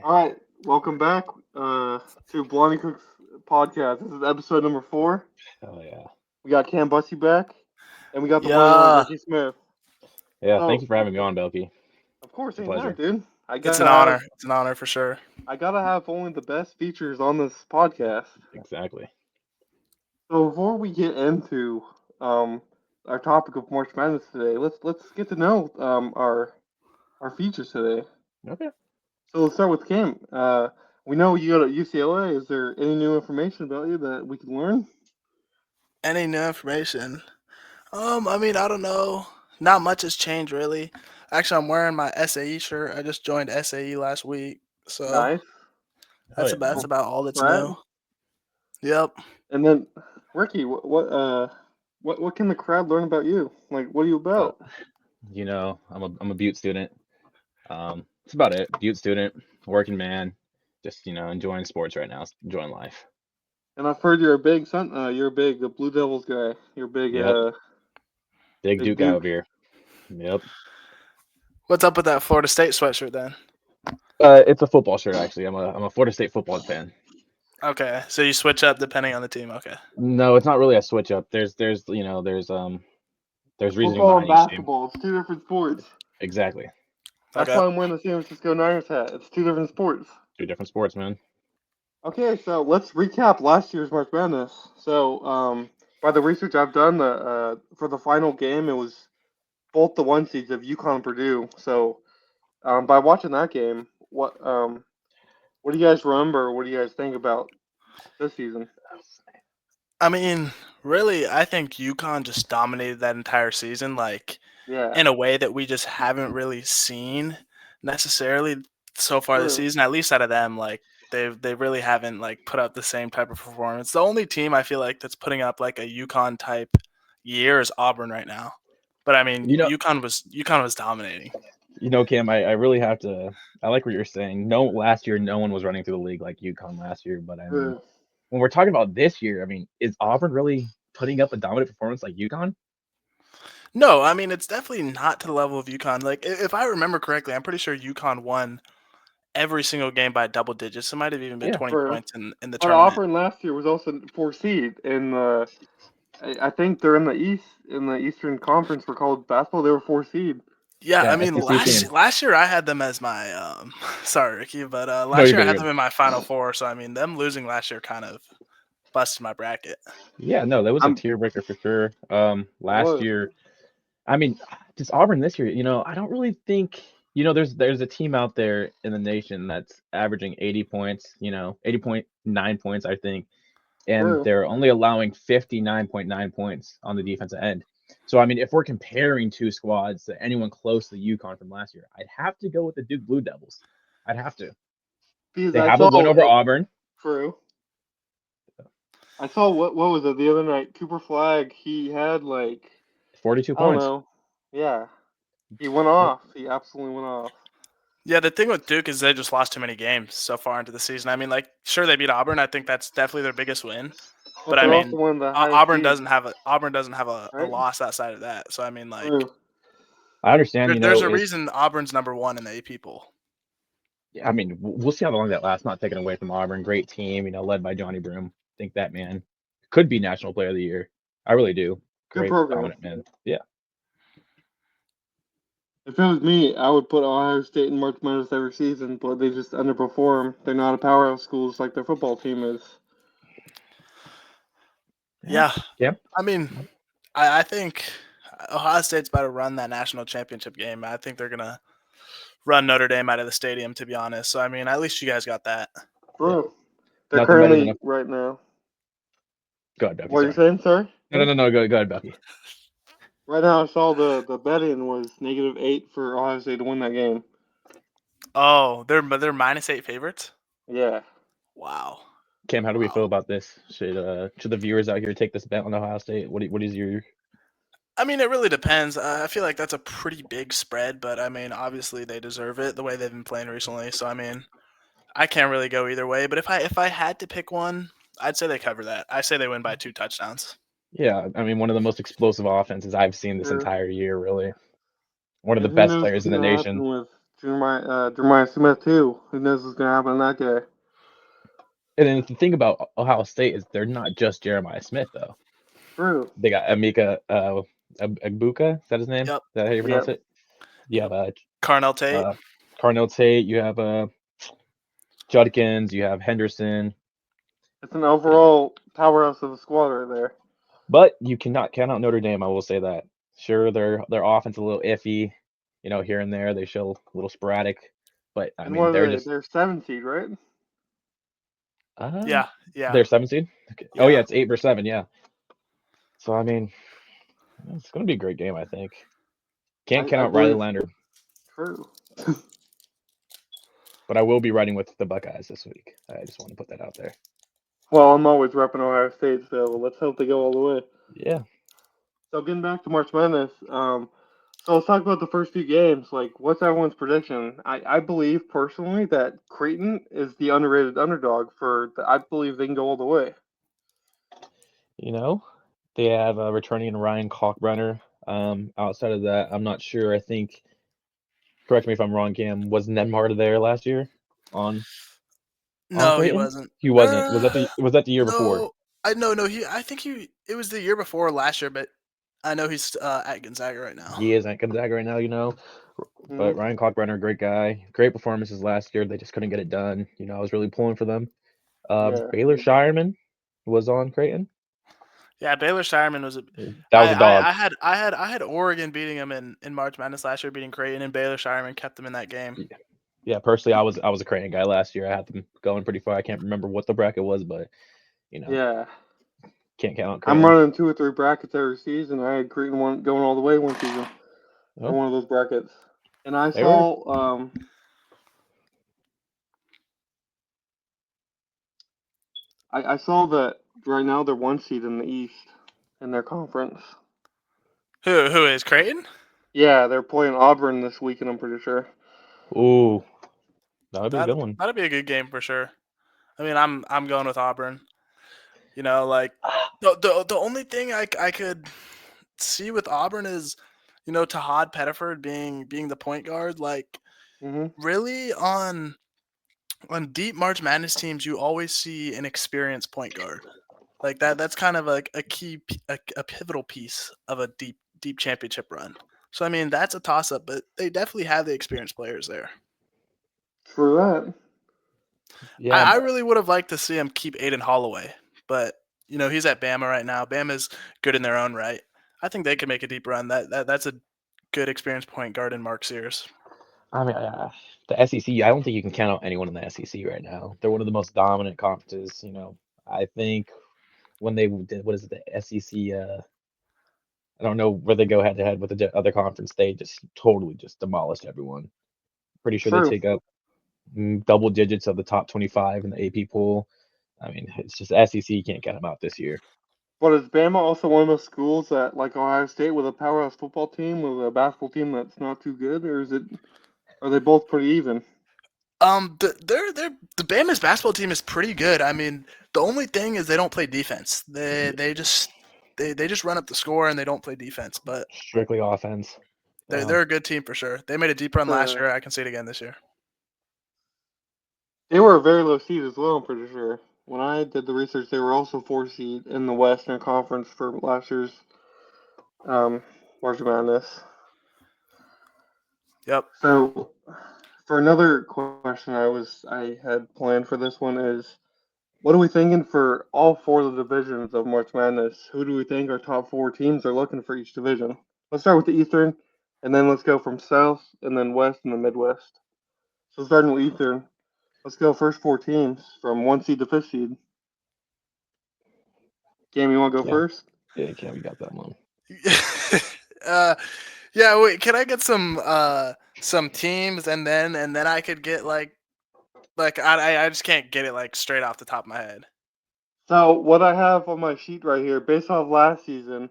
All right, welcome back to Blondie Cooks podcast. This is episode number 4. Oh yeah. We got Cam Bussy back, and we got the one and only Yeah, Ricci Smith. Yeah, thank So, you for having me on, Belky. of course, It's a anytime, pleasure. dude. it's an honor. It's an honor for sure. I gotta have only the best features on this podcast. Exactly. So before we get into um our topic of March Madness today, let's get to know our features today. Okay. So let's start with Cam. We know you go to UCLA. Is there any new information about you that we can learn? Any new information? I don't know. Not much has changed really. Actually, I'm wearing my SAE shirt. I just joined SAE last week, so Nice. Oh that's yeah, about man. that's about all that's Brad? new. Yep. And then, Ricky, what can the crowd learn about you? Like, what are you Uh, about? I'm a Butte student. That's about it. Butte student, working man, just enjoying sports right now, enjoying life. And I've heard you're a big you're a big Blue Devils guy. You're a Yep. Big big Duke guy Duke. over here. Yep. What's up with that Florida State sweatshirt then? It's a football shirt actually. I'm a Florida State football fan. Okay, so you switch up depending on the team. Okay. No, it's not really a switch up. There's reasoning Football and behind each team. basketball. It's two different sports. Exactly. That's Okay. why I'm wearing the San Francisco Niners hat. It's two different sports. Two different sports, man. Okay, so let's recap last year's March Madness. So, by the research I've done, for the final game, it was both the one seeds of UConn and Purdue. So, by watching that game, what do you guys remember? What do you guys think about this season? I mean, really, I think UConn just dominated that entire season, like Yeah, in a way that we just haven't really seen necessarily so far this true. season. At least out of them, like they really haven't like put up the same type of performance. The only team I feel like that's putting up like a UConn type year is Auburn right now. But I mean, You know, UConn was dominating. Cam, I really have to. I like what you're saying. No, last year no one was running through the league like UConn last year. But I mean, True. when we're talking about this year, I mean, is Auburn really putting up a dominant performance like UConn? No, I mean it's definitely not to the level of UConn. Like if I remember correctly, I'm pretty sure UConn won every single game by double digits. It might have even been Yeah, 20 True. points in the But tournament. Auburn last year was also 4 seed, and I think they're in the Eastern Conference for college basketball. They were 4 seed. Yeah, I yeah, mean SEC team. last year I had them as my sorry Ricky, but No, last you're year I good. had You're them good. in my final four. So I mean them losing last year kind of busted my bracket. Yeah, no, that was a I'm tear breaker for sure. it Last was. year, I mean, just Auburn this year. I don't really think. There's a team out there in the nation that's averaging 80 points. 80.9 points, I think, and True. they're only allowing 59.9 points on the defensive end. So, I mean, if we're comparing two squads to anyone close to UConn from last year, I'd have to go with the Duke Blue Devils. I'd have to. Because They I have a saw win over Auburn. True. I saw what was it the other night? Cooper Flag. He had like 42 I don't points. know. Yeah, he went off. He absolutely went off. Yeah, the thing with Duke is they just lost too many games so far into the season. I mean, like sure they beat Auburn. I think that's definitely their biggest win. But But I they're mean also one of the highest Auburn seeds, doesn't have a right? loss outside of that. So I mean like True. I understand, there's a it's. reason Auburn's number one in the AP poll. I mean, we'll see how long that lasts. Not taken away from Auburn. Great team, led by Johnny Broom. Think that man could be National Player of the Year. I really do. Good Great, program. dominant man. Yeah. If it was me, I would put Ohio State in March Madness every season, but they just underperform. They're not a powerhouse school just like their football team is. Yeah. Yeah. I mean, I think Ohio State's about to run that national championship game. I think they're gonna run Notre Dame out of the stadium, to be honest. So I mean, at least you guys got that. True. They're Nothing better than currently a. right now. Go ahead, Becky. What are you Sorry. saying, sorry? No. Go ahead, Becky. Right now, I saw the betting was -8 for Ohio State to win that game. Oh, they're -8 favorites. Yeah. Wow. Cam, how do we Wow. feel about this? Should the viewers out here take this bet on Ohio State? What is your? I mean, it really depends. I feel like that's a pretty big spread, but I mean, obviously they deserve it the way they've been playing recently. So I mean, I can't really go either way. But if I had to pick one, I'd say they cover that. I say they win by 2 touchdowns. Yeah, I mean, one of the most explosive offenses I've seen this True. entire year. Really, one of the And who best knows what's players in the gonna happen nation. with Jeremiah Smith too. Who knows what's gonna happen to that guy? And then the thing about Ohio State is they're not just Jeremiah Smith though. True. They got Emeka Egbuka. Is that his name? Yep. Is that how you pronounce Yep. it? You have Carnell Tate. Carnell Tate. You have Judkins. You have Henderson. It's an overall powerhouse of a squad right there. But you cannot count out Notre Dame. I will say that. Sure, their offense is a little iffy. Here and there they show a little sporadic. But I And mean, what they're are they? just They're 7 seed, right? Yeah. they're 7 seed. Okay. Yeah. Oh yeah, it's 8 versus 7. Yeah. So I mean, it's gonna be a great game. I think. Can't count I out Riley believe- Lander, True. but I will be riding with the Buckeyes this week. I just want to put that out there. Well, I'm always repping Ohio State, so let's hope they go all the way. Yeah. So getting back to March Madness, so let's talk about the first few games. Like, what's everyone's prediction? I believe personally that Creighton is the underrated underdog I believe they can go all the way. They have returning Ryan Kalkbrenner. Outside of that, I'm not sure. I think, correct me if I'm wrong, Cam, was Nedmar there last year on No, he Creighton? wasn't. He wasn't. Was that the year before? No. I think it was the year before last year, but I know he's at Gonzaga right now. He is at Gonzaga right now, But Mhm. Ryan Kalkbrenner, great guy. Great performances last year. They just couldn't get it done. I was really pulling for them. Yeah. Baylor Shireman was on Creighton. Yeah, Baylor Shireman was That was a dog. I had Oregon beating him in March Madness last year, beating Creighton, and Baylor Shireman kept them in that game. Yeah, personally, I was a Creighton guy last year. I had them going pretty far. I can't remember what the bracket was, but Yeah. can't count out Creighton. I'm running 2 or 3 brackets every season. I had Creighton going all the way one season Oh. for one of those brackets, and I They saw I saw that right now they're 1 seed in the East in their conference. Who is Creighton? Yeah, they're playing Auburn this weekend, I'm pretty sure. Ooh, that would be a good one. That'd be a good game for sure. I mean, I'm going with Auburn. Like the only thing I could see with Auburn is, Tahad Pettiford being the point guard. Like, really on deep March Madness teams, you always see an experienced point guard. Like that's kind of like a key, a pivotal piece of a deep championship run. So I mean, that's a toss up, but they definitely have the experienced players there. True that. Yeah, I really would have liked to see him keep Aiden Holloway, but he's at Bama right now. Bama's good in their own right. I think they could make a deep run. That's a good experienced point guard in Mark Sears. I mean, the SEC. I don't think you can count out anyone in the SEC right now. They're one of the most dominant conferences. I think when they did, what is it, the SEC? I don't know where they go head to head with the other conference. They just totally just demolished everyone. Pretty sure True. they take up double digits of the top 25 in the AP pool. I mean, it's just SEC can't count them out this year. But is Bama also one of those schools that, like Ohio State, with a powerhouse football team, with a basketball team that's not too good, or are they both pretty even? The Bama's basketball team is pretty good. I mean, the only thing is they don't play defense. They just run up the score and they don't play defense. But Strictly offense. they're a good team for sure. They made a deep run last year. I can see it again this year. They were a very low seed as well, I'm pretty sure. When I did the research, they were also 4 seed in the Western Conference for last year's March Madness. Yep. So, for another question I had planned for this one is, what are we thinking for all 4 of the divisions of March Madness? Who do we think our top 4 teams are looking for each division? Let's start with the Eastern, and then let's go from South, and then West, and then Midwest. So starting with Eastern, let's go first 4 teams from 1 seed to 5th seed. Cam, you want to go first? Yeah, Cam, you got that one. Yeah. Wait, can I get some teams and then I could get like I just can't get it like straight off the top of my head. So what I have on my sheet right here, based off last season,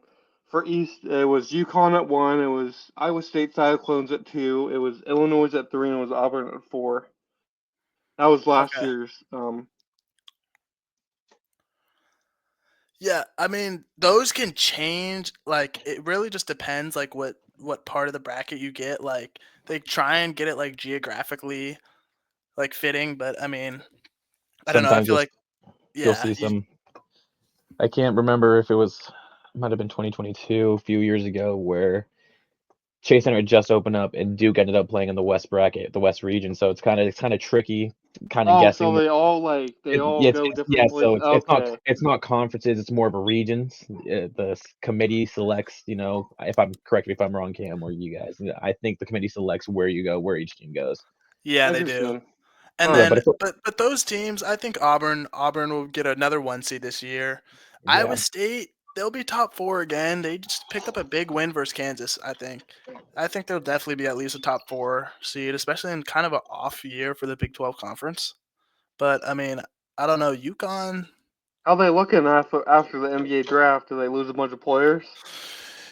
for East, it was UConn at 1, it was Iowa State Cyclones at 2, it was Illinois at 3, and it was Auburn at 4. That was last Okay. year's. Yeah, I mean, those can change. Like, it really just depends, like, what what part of the bracket you get. Like they try and get it like geographically like fitting, but I mean, I don't know. I Sometimes feel like you'll yeah, see some. I can't remember if it might have been 2022, a few years ago, where Chase Center had just opened up and Duke ended up playing in the West bracket, the West region. So it's kind of tricky, kind of Oh, so guessing. they all go different So places. it's Okay. it's not conferences. It's more of a regions. The committee selects. If I'm correct me if I'm wrong, Cam, or you guys. I think the committee selects where you go, where each team goes. yeah, they do. Interesting. And Huh. Yeah, then, but it's but those teams, I think Auburn will get another 1 seed this year. yeah, Iowa State, they'll be top 4 again. They just picked up a big win versus Kansas. I think they'll definitely be at least a top 4 seed, especially in kind of an off year for the Big 12 conference. But I mean, I don't know. UConn, How they looking after the NBA draft? Do they lose a bunch of players?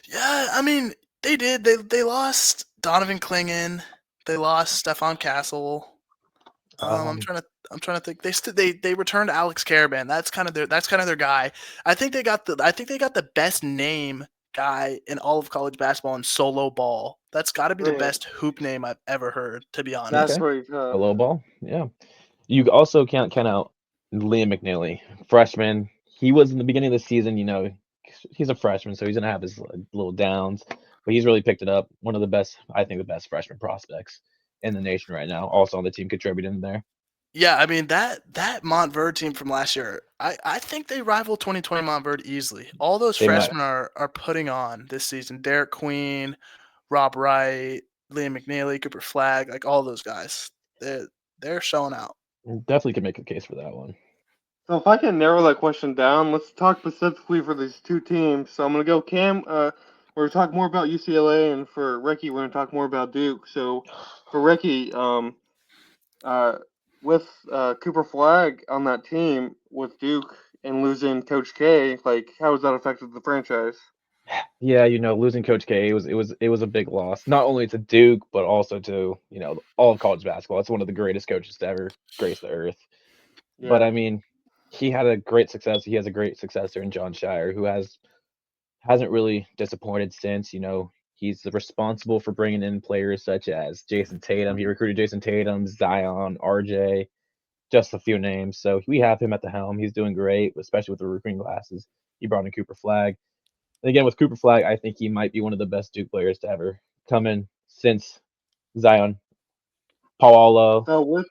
yeah, I mean, they did. They lost Donovan Clingan. They lost Stefan Castle. um, I'm trying to think. They returned Alex Caravan. That's kind of their guy. I think they got the best name guy in all of college basketball in solo ball. That's got to be the Really? best hoop name I've ever heard, to be That's honest. okay, pretty a tough. low ball. Yeah, you also can't count out Liam McNeely, freshman. He was in the beginning of the season. He's a freshman, so he's gonna have his little downs, but he's really picked it up. One of the best, I think, the best freshman prospects in the nation right now. Also on the team contributing there. Yeah, I mean that Montverde team from last year, I think they rival 2020 Montverde easily. All those They might. freshmen are putting on this season. Derek Queen, Rob Wright, Liam McNeely, Cooper Flagg, like all those guys. They're showing out. Definitely can make a case for that one. So if I can narrow that question down, let's talk specifically for these two teams. So I'm gonna go Cam. We're gonna talk more about UCLA, and for Ricci, we're gonna talk more about Duke. So for Ricci, uh, with Cooper Flagg on that team with Duke and losing Coach K, like how has that affected the franchise? Yeah, losing Coach K it was a big loss. Not only to Duke, but also to, all of college basketball. It's one of the greatest coaches to ever grace the earth. But Yeah. I mean, he had a great success. He has a great successor in John Shire, who hasn't really disappointed since. He's responsible for bringing in players such as Jason Tatum. He recruited Jason Tatum, Zion, RJ, just a few names. So we have him at the helm. He's doing great, especially with the recruiting classes. He brought in Cooper Flagg. And again, with Cooper Flagg, I think he might be one of the best Duke players to ever come in since Zion, Paolo. So with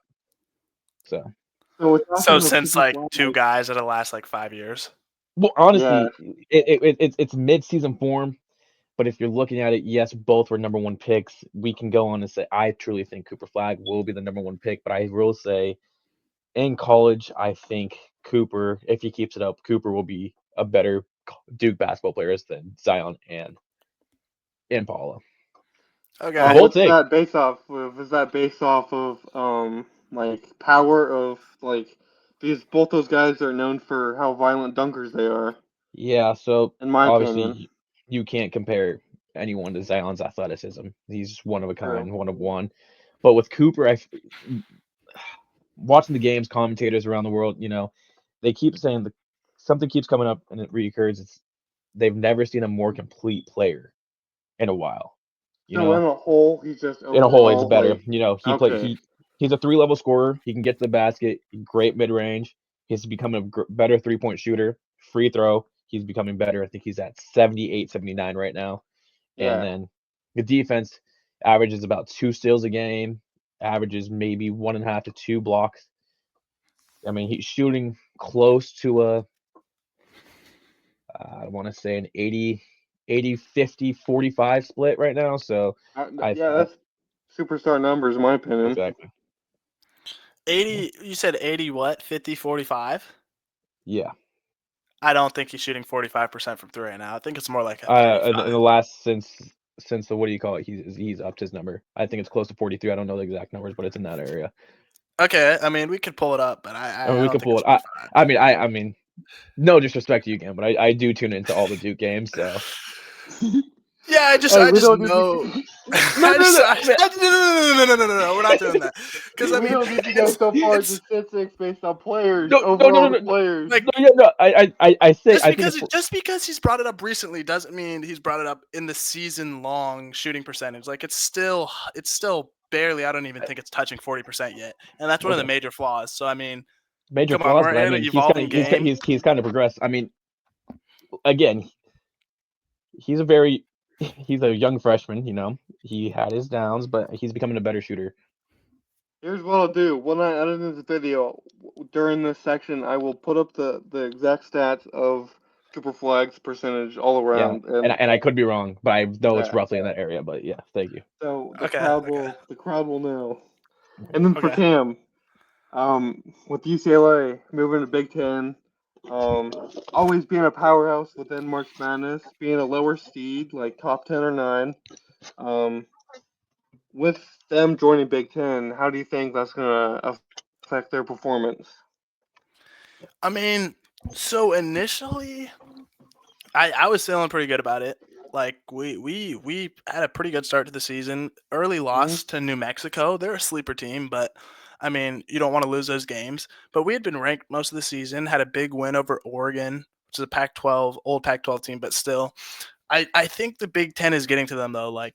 So, So talking of since Cooper like Flagg, 2 guys that'll last like 5 years. well, yeah, honestly, it's mid-season form. But if you're looking at it, yes, both were number one picks. We can go on and say I truly think Cooper Flagg will be the number one pick. But I will say, in college, I think Cooper, if he keeps it up, Cooper will be a better Duke basketball player than Zion and Paolo. Okay. Bold what's take. that based off of? Is that based off of like power of like because both those guys are known for how violent dunkers they are, Yeah, so in my opinion. obviously you can't compare anyone to Zion's athleticism. He's just one of a True. kind, one of one. But with Cooper, watching the games, commentators around the world, they keep saying something keeps coming up and it reoccurs. They've never seen a more complete player in a while. You So in know, a whole, he's just in a whole, he's overall better. like He okay. he's a 3-level scorer. He can get to the basket, great mid range. He's becoming a better 3-point shooter. Free throw, he's becoming better. I think he's at 78, 79 right now. And Yeah. then the defense averages about 2 steals a game, averages maybe 1.5 to 2 blocks. I mean, he's shooting close to I want to say an 80, 50, 45 split right now. So I Yeah, that's superstar numbers in my opinion. exactly. 80, you said 80 what? 50, 45? Yeah. I don't think he's shooting 45% from 3 right now. I think it's more like a 35. In the last since the what do you call it? He's upped his number. I think it's close to 43. I don't know the exact numbers, but it's in that area. Okay, I mean, we could pull it up, but I mean, I we don't could think pull it's it. 45. I mean, no disrespect to you again, but I do tune into all the Duke games, so Yeah, I Hey, just we don't know. need to, No, we're not doing that. Because I we mean, don't need to go so far as it's statistics based on players, No, no, no, overall no, the no, players. like no, yeah, no. I think just because he's brought it up recently doesn't mean he's brought it up in the season long shooting percentage. Like it's still barely. I don't even think it's touching 40% yet, and that's one of the okay. major flaws. So I mean, Major come on, flaws, we're but I in an mean evolving game. he's kind of progressed. I mean, again, he's a very he's a young freshman. He had his downs, but he's becoming a better shooter. Here's what I'll do. When I edit this video, during this section, I will put up the exact stats of Cooper Flag's percentage all Yeah, around, and I could be wrong, but I know it's yeah, roughly in that area. But yeah, thank you. so Okay, okay, the crowd will know. And then for okay. Cam, with UCLA moving to Big Ten, always being a powerhouse within March Madness, being a lower seed like top 10 or 9, with them joining Big Ten, how do you think that's gonna affect their performance? I mean, so initially, I was feeling pretty good about it. Like we had a pretty good start to the season. Early Hmm. loss to New Mexico. They're a sleeper team, but I mean, you don't want to lose those games. But we had been ranked most of the season, had a big win over Oregon, which is a Pac-12, old Pac-12 team, but still. I think the Big Ten is getting to them though. Like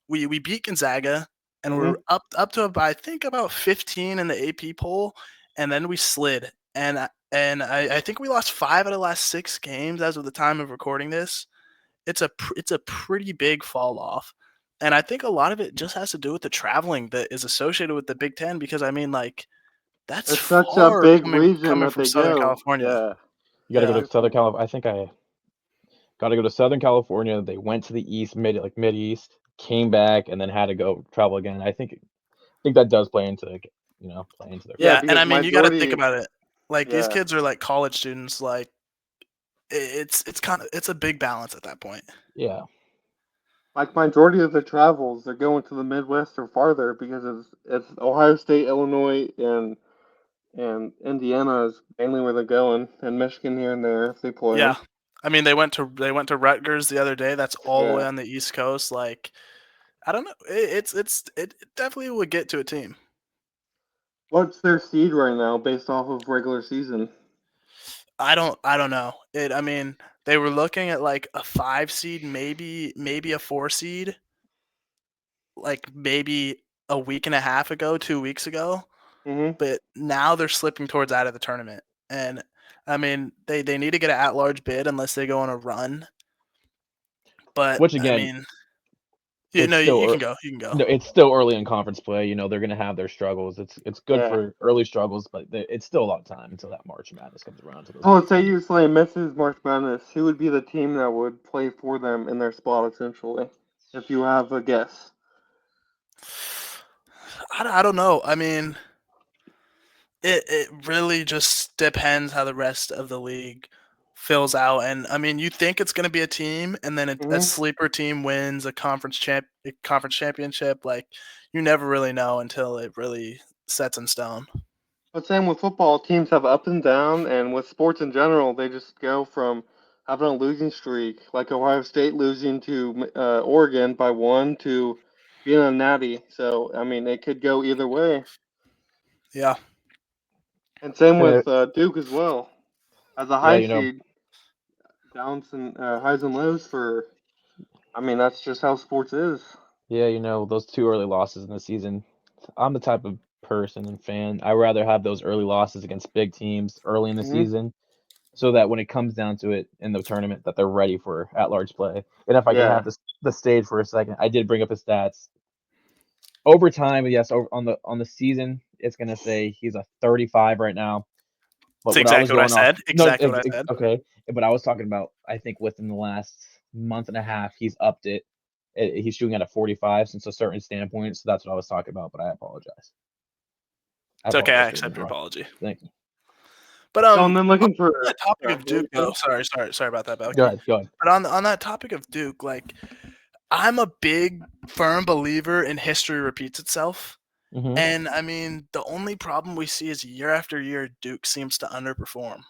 we beat Gonzaga and Hmm. we're up to I think about 15 in the AP poll, and then we slid. And I think we lost 5 out of the last 6 games as of the time of recording this. It's a pretty big fall off. And I think a lot of it just has to do with the traveling that is associated with the Big Ten because I mean like that's It's such a far big coming region coming that from they Southern go. California. Yeah. You got to go Yeah. to Southern California. I think I got to go to Southern California. They went to the east, mid east, came back, and then had to go travel again. I think that does play into their Yeah, Yeah, and factor. I because mean you got to think majority, about it. Like these yeah, kids are like college students like it's kind of it's a big balance at that point. Yeah, like majority of the travels, they're going to the Midwest or farther because it's Ohio State, Illinois, and Indiana is mainly where they're going, and Michigan here and there if they play Yeah. them. I mean they went to Rutgers the other day. That's all the way Yeah. on the East Coast. Like I don't know. It definitely would get to a team. What's their seed right now based off of regular season? I don't know. I mean they were looking at like a 5 seed, maybe a 4 seed, like maybe a week and a half ago, 2 weeks ago. Hmm. But now they're slipping towards out of the tournament. And I mean they need to get an at large bid unless they go on a run. But which I again, mean, you it's know, still you ear can go. You can go. no, it's still early in conference play. They're gonna have their struggles. It's good Yeah. for early struggles, but it's still a lot of time until that March Madness comes around to those Oh, big let's say teams. usually misses March Madness. Who would be the team that would play for them in their spot essentially? If you have a guess. I don't know. I mean, it really just depends how the rest of the league fills out. And I mean, you think it's going to be a team, and then a Hmm. sleeper team wins a conference championship. Like you never really know until it really sets in stone. But same with football, teams have up and down, and with sports in general, they just go from having a losing streak, like Ohio State losing to Oregon by 1, to being a natty. So I mean, it could go either way. Yeah. And same Yeah, with Duke as well, as a yeah, high seed, downs and highs and lows for. I mean, that's just how sports is. yeah, those 2 early losses in the season. I'm the type of person and fan. I rather have those early losses against big teams early in the Hmm. season, so that when it comes down to it in the tournament, that they're ready for at-large play. And if I can Yeah. have the stage for a second, I did bring up his stats. Over time, yes, on the season, it's gonna say he's a 35 right now. It's But what I was exactly what I going off, said. no, Exactly what I said. okay. But I was talking about, I think within the last month and a half, he's upped it. He's shooting at a 45 since a certain standpoint. So that's what I was talking about. But I apologize. I It's okay. I apologize for being accept your wrong. apology. Thank you. But So and then on looking for. that topic Yeah. of What were Duke, you though. saying? Sorry about that, Go Belky. ahead. Go ahead. But on that topic of Duke, like I'm a big firm believer in history repeats itself. Hmm. And I mean, the only problem we see is year after year, Duke seems to underperform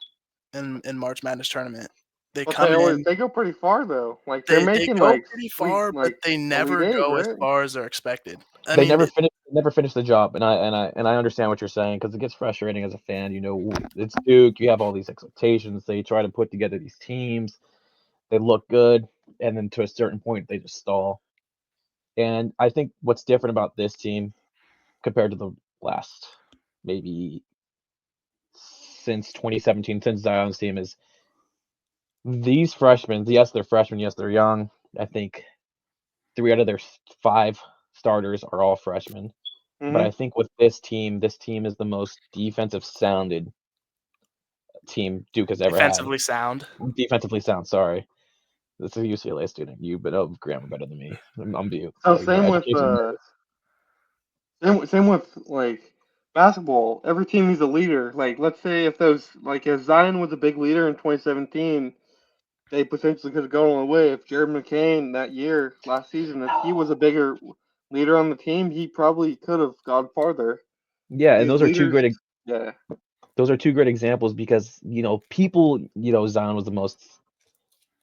in March Madness tournament. They But come in. they go pretty far though. Like they're They making go like pretty sweet far, but like they Elite never Eight, go as right? far as they're expected. I They mean, never finish the job, and I understand what you're saying because it gets frustrating as a fan. You know, it's Duke. You have all these expectations. They try to put together these teams. They look good, and then to a certain point, they just stall. And I think what's different about this team compared to the last maybe since 2017, since Zion's team is these freshmen. Yes, they're freshmen. Yes, they're young. I think 3 out of their 5 starters are all freshmen. But I Mm-hmm. think with this team is the most defensive sounded team Duke has ever had. defensively sound. Defensively sound, sorry. This is a UCLA student. You but grammar better than me. I'm Butte. So Like, education matters. same with like basketball. Every team needs a leader. Like let's say if Zion was a big leader in 2017, they potentially could have gone away. If Jared McCain that year last season, if he was a bigger leader on the team, he probably could have gone farther. Yeah, and These leaders, yeah. those are 2 great examples because people Zion was the most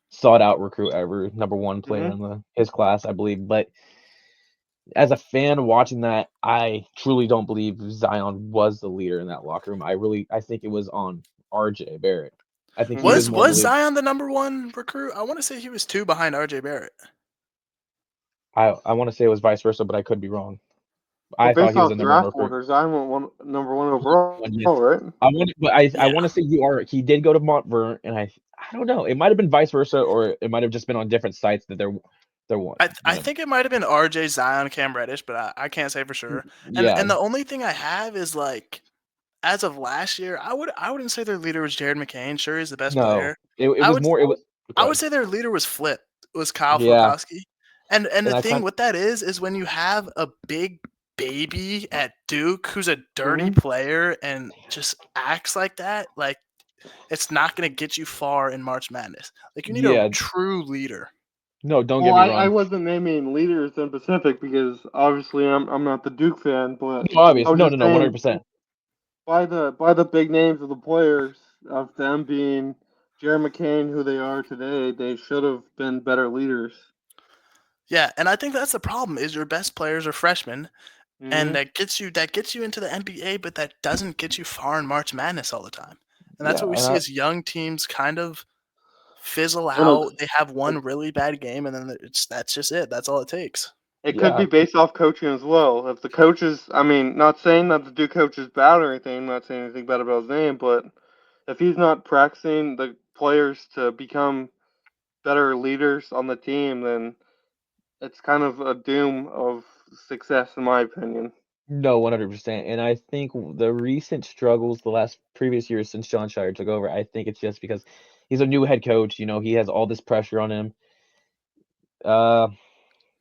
sought out recruit ever, number 1 player Hmm. in his class, I believe. But as a fan watching that, I truly don't believe Zion was the leader in that locker room. I think it was on RJ Barrett. I think he Hmm. was more the Was leader. Zion the number 1 recruit? I want to say he was 2 behind RJ Barrett. I want to say it was vice versa, but I could be wrong. Well, I thought based he was the off number 1 draft recruit. order, Zion went number one overall, Yes. right? I Yeah. want to say he did go to Montverde, and I don't know. It might have been vice versa, or it might have just been on different sites that they're one. I think it might have been RJ, Zion, Cam Reddish, but I can't say for sure. Yeah, And the only thing I have is like as of last year, I wouldn't say their leader was Jared McCain. Sure, he's the best no, player. it I was would more. It was I go would ahead. say their leader was Kyle Yeah, Filipowski. And and the I thing kind with that is when you have a big baby at Duke who's a dirty Hmm. player and just acts like that, like it's not going to get you far in March Madness. Like you need a yeah. true leader. No, don't Well, get me I wrong. wasn't naming leaders in Pacific because obviously I'm not the Duke fan, but No, I obvious. was No, just no, no, saying 100%. by the big names of the players of them being Jared McCain, who they are today, they should have been better leaders. Yeah, and I think that's the problem is your best players are freshmen, and Hmm. that gets you into the NBA, but that doesn't get you far in March Madness all the time. And that's Yeah, what we and see as young teams kind of fizzle And out. They have it, one really bad game, and then that's just it. That's all it takes. it could yeah, be based off coaching as well. If the coaches, I mean, not saying that the Duke coach is bad or anything, not saying anything bad about his name, but if he's not practicing the players to become better leaders on the team, then it's kind of a doom of success, in my opinion. no, 100%. And I think the recent struggles, the last previous years since John Shire took over, I think it's just because he's a new head coach. He has all this pressure on him. Uh,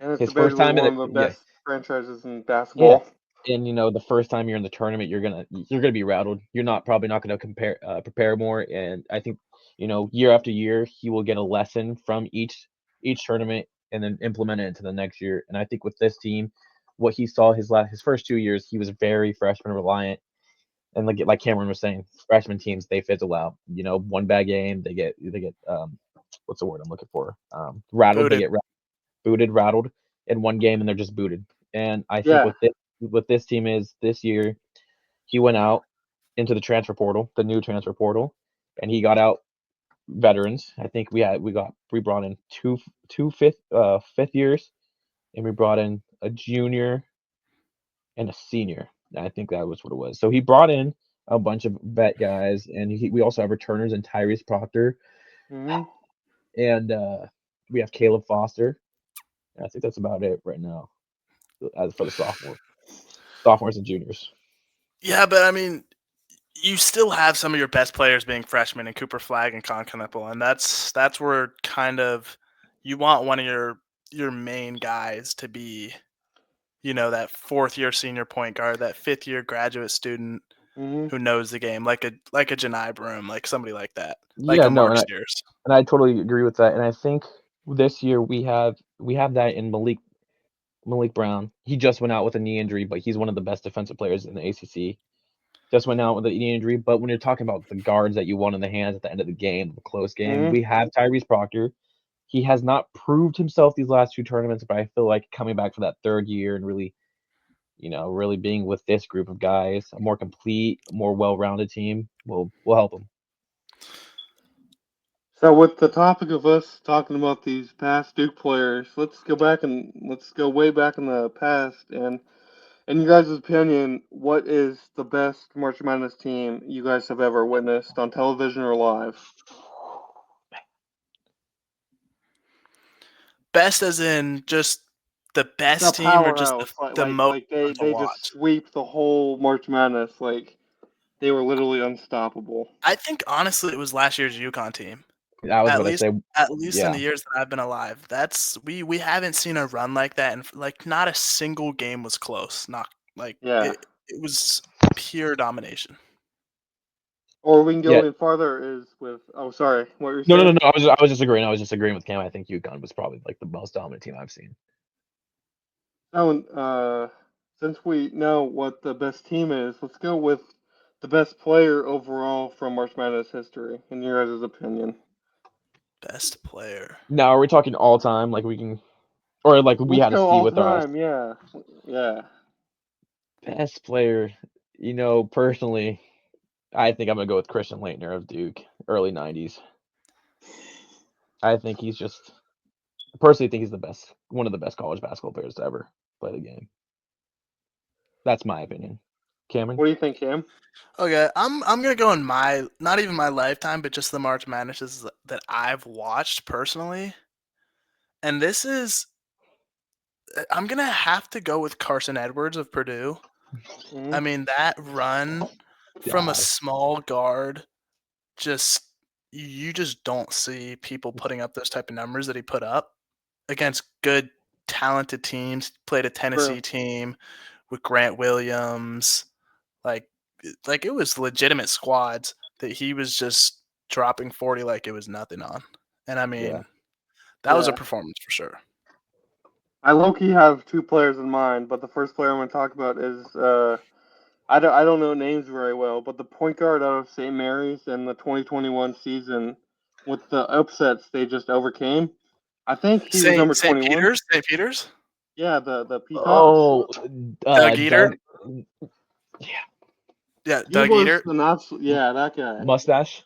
And it's his first debatably time in one it, of the yeah, best franchises in yeah. basketball. And the first time you're in the tournament, you're gonna be rattled. You're not probably not gonna prepare more. And I think year after year he will get a lesson from each tournament and then implement it into the next year. And I think with this team, what he saw his first 2 years, he was very freshman reliant. And like Cameron was saying, freshman teams they fizzle out. One bad game, they get what's the word I'm looking for? Rattled. They Booted. get booted, rattled in one game, and they're just booted. And I think Yeah, with this team is this year, he went out into the transfer portal, the new transfer portal, and he got out veterans. I think we brought in two fifth years, and we brought in a junior and a senior. I think that was what it was. So he brought in a bunch of vet guys, and we also have returners and Tyrese Proctor, hmm and we have Caleb Foster. I think that's about it right now as for the sophomores and juniors. Yeah, but I mean, you still have some of your best players being freshmen in Cooper Flag and Con Knuckle, and that's where kind of you want one of your main guys to be, that 4th-year senior point guard, that 5th-year graduate student hmm who knows the game, like a Janai Broom, like somebody like that, like Yeah, a no, Mark Sears. and I totally agree with that. And I think this year we have that in Malik Brown. He just went out with a knee injury, but he's one of the best defensive players in the ACC. just went out with the knee injury. But when you're talking about the guards that you want in the hands at the end of the game, the close game, Mhm. we have Tyrese Proctor. He has not proved himself these last two tournaments, but I feel like coming back for that third year and really, really being with this group of guys, a more complete, more well-rounded team will help him. So with the topic of us talking about these past Duke players, let's go way back in the past and in you guys' opinion, what is the best March Madness team you guys have ever witnessed on television or live? Best as in just the The best team or just powerhouse, the most fun to they just watch? sweep the whole March Madness, like they were literally unstoppable. I think honestly it was last year's UConn team. I was At going to least say, at least in yeah, the years that I've been alive. That's we haven't seen a run like that, and like not a single game was close. Not like Yeah. it was pure domination. Or we can go yeah. even farther is with sorry, what were you No, no, saying? no, no. I was just agreeing. I was just agreeing with Cam. I think UConn was probably like the most dominant team I've seen. Oh, since we know what the best team is, let's go with the best player overall from March Madness history, in your guys' opinion. Best player. Now, are we talking all time? Like we can, or like we Let's had to go see all with our time, yeah. Yeah. best player? Personally, I think I'm gonna go with Christian Laettner of Duke, early '90s. I think he's just personally think he's the best, one of the best college basketball players to ever play the game. That's my opinion. Cameron? What do you think, Cam? Okay, I'm gonna go in my not even my lifetime, but just the March Madnesses that I've watched personally. And this is I'm gonna have to go with Carson Edwards of Purdue. Hmm. I mean that run from a God, small guard, just you just don't see people putting up those type of numbers that he put up against good, talented teams. Played a True. Tennessee team with Grant Williams, like like it was legitimate squads that he was just dropping 40 like it was nothing on. And I yeah, mean, that was a Yeah. performance for sure. I low-key have two players in mind, but the first player I'm going to talk about is I don't know names very well, but the point guard out of St. Mary's in the 2021 season with the upsets they just overcame. I think he was number St. 21. Peter's, St. Peter's, Yeah, the Peacocks. Oh, Doug Eater, Doug, yeah, yeah, He Doug was Eater, an absolute, yeah, that guy. mustache.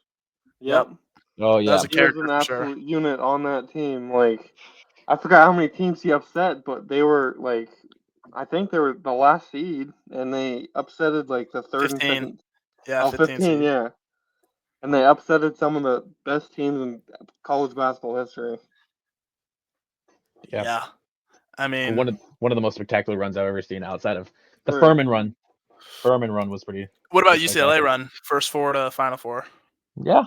yep, Yep. Oh that was yeah, a He was character an for sure. absolute unit on that team. Like, I forgot how many teams he upset, but they were like, I think they were the last seed, and they upsetted like the third and 15, second. yeah, Oh, 15 15, seed. yeah. And they upsetted some of the best teams in college basketball history. yeah. Yeah, I mean, One of the most spectacular runs I've ever seen outside of the True. Furman run. Furman run was pretty what about UCLA spectacular. run? First four to Final Four. Yeah,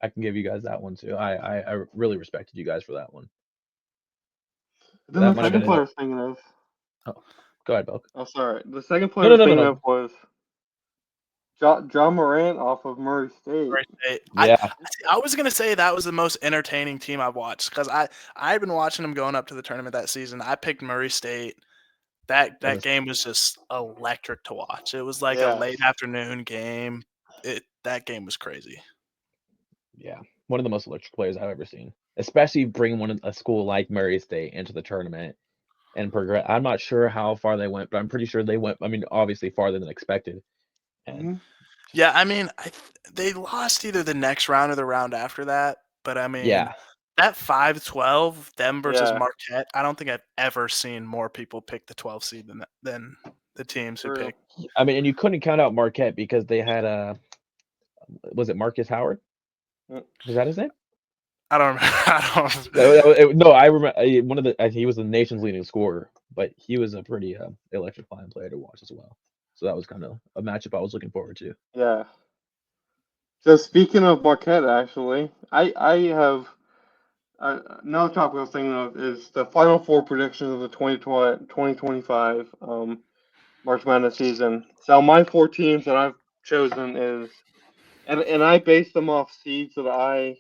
I can give you guys that one too. I really respected you guys for that one. Then That the might have second been player I it. was thinking of. Oh, go ahead, Belk. Oh, sorry. The second player No, I no, was no, no, thinking no. of was John Morant off of Murray State. Murray State. Yeah, I was gonna say that was the most entertaining team I've watched because I've been watching them going up to the tournament that season. I picked Murray State. it That was game was just electric to watch. It was like a Yes. late afternoon game. That game was crazy. yeah one of the most electric players I've ever seen. Especially bringing a school like Murray State into the tournament and progress. I'm not sure how far they went, but I'm pretty sure they went. I mean, obviously farther than expected. And Hmm. Yeah, I mean, they lost either the next round or the round after that. But I mean, yeah, that 5-12 them versus Yeah. Marquette. I don't think I've ever seen more people pick the 12 seed than the teams who True. picked. I mean, and you couldn't count out Marquette because they had was it Marcus Howard? Mm. Was that his name? I don't remember. I No, I remember one of the. He was the nation's leading scorer, but he was a pretty electrifying player to watch as well. So that was kind of a matchup I was looking forward to. Yeah. So speaking of Marquette, actually, I have another topic I was thinking of is the Final Four predictions of the 2025 March Madness season. So my four teams that I've chosen is, and I base them off seeds that I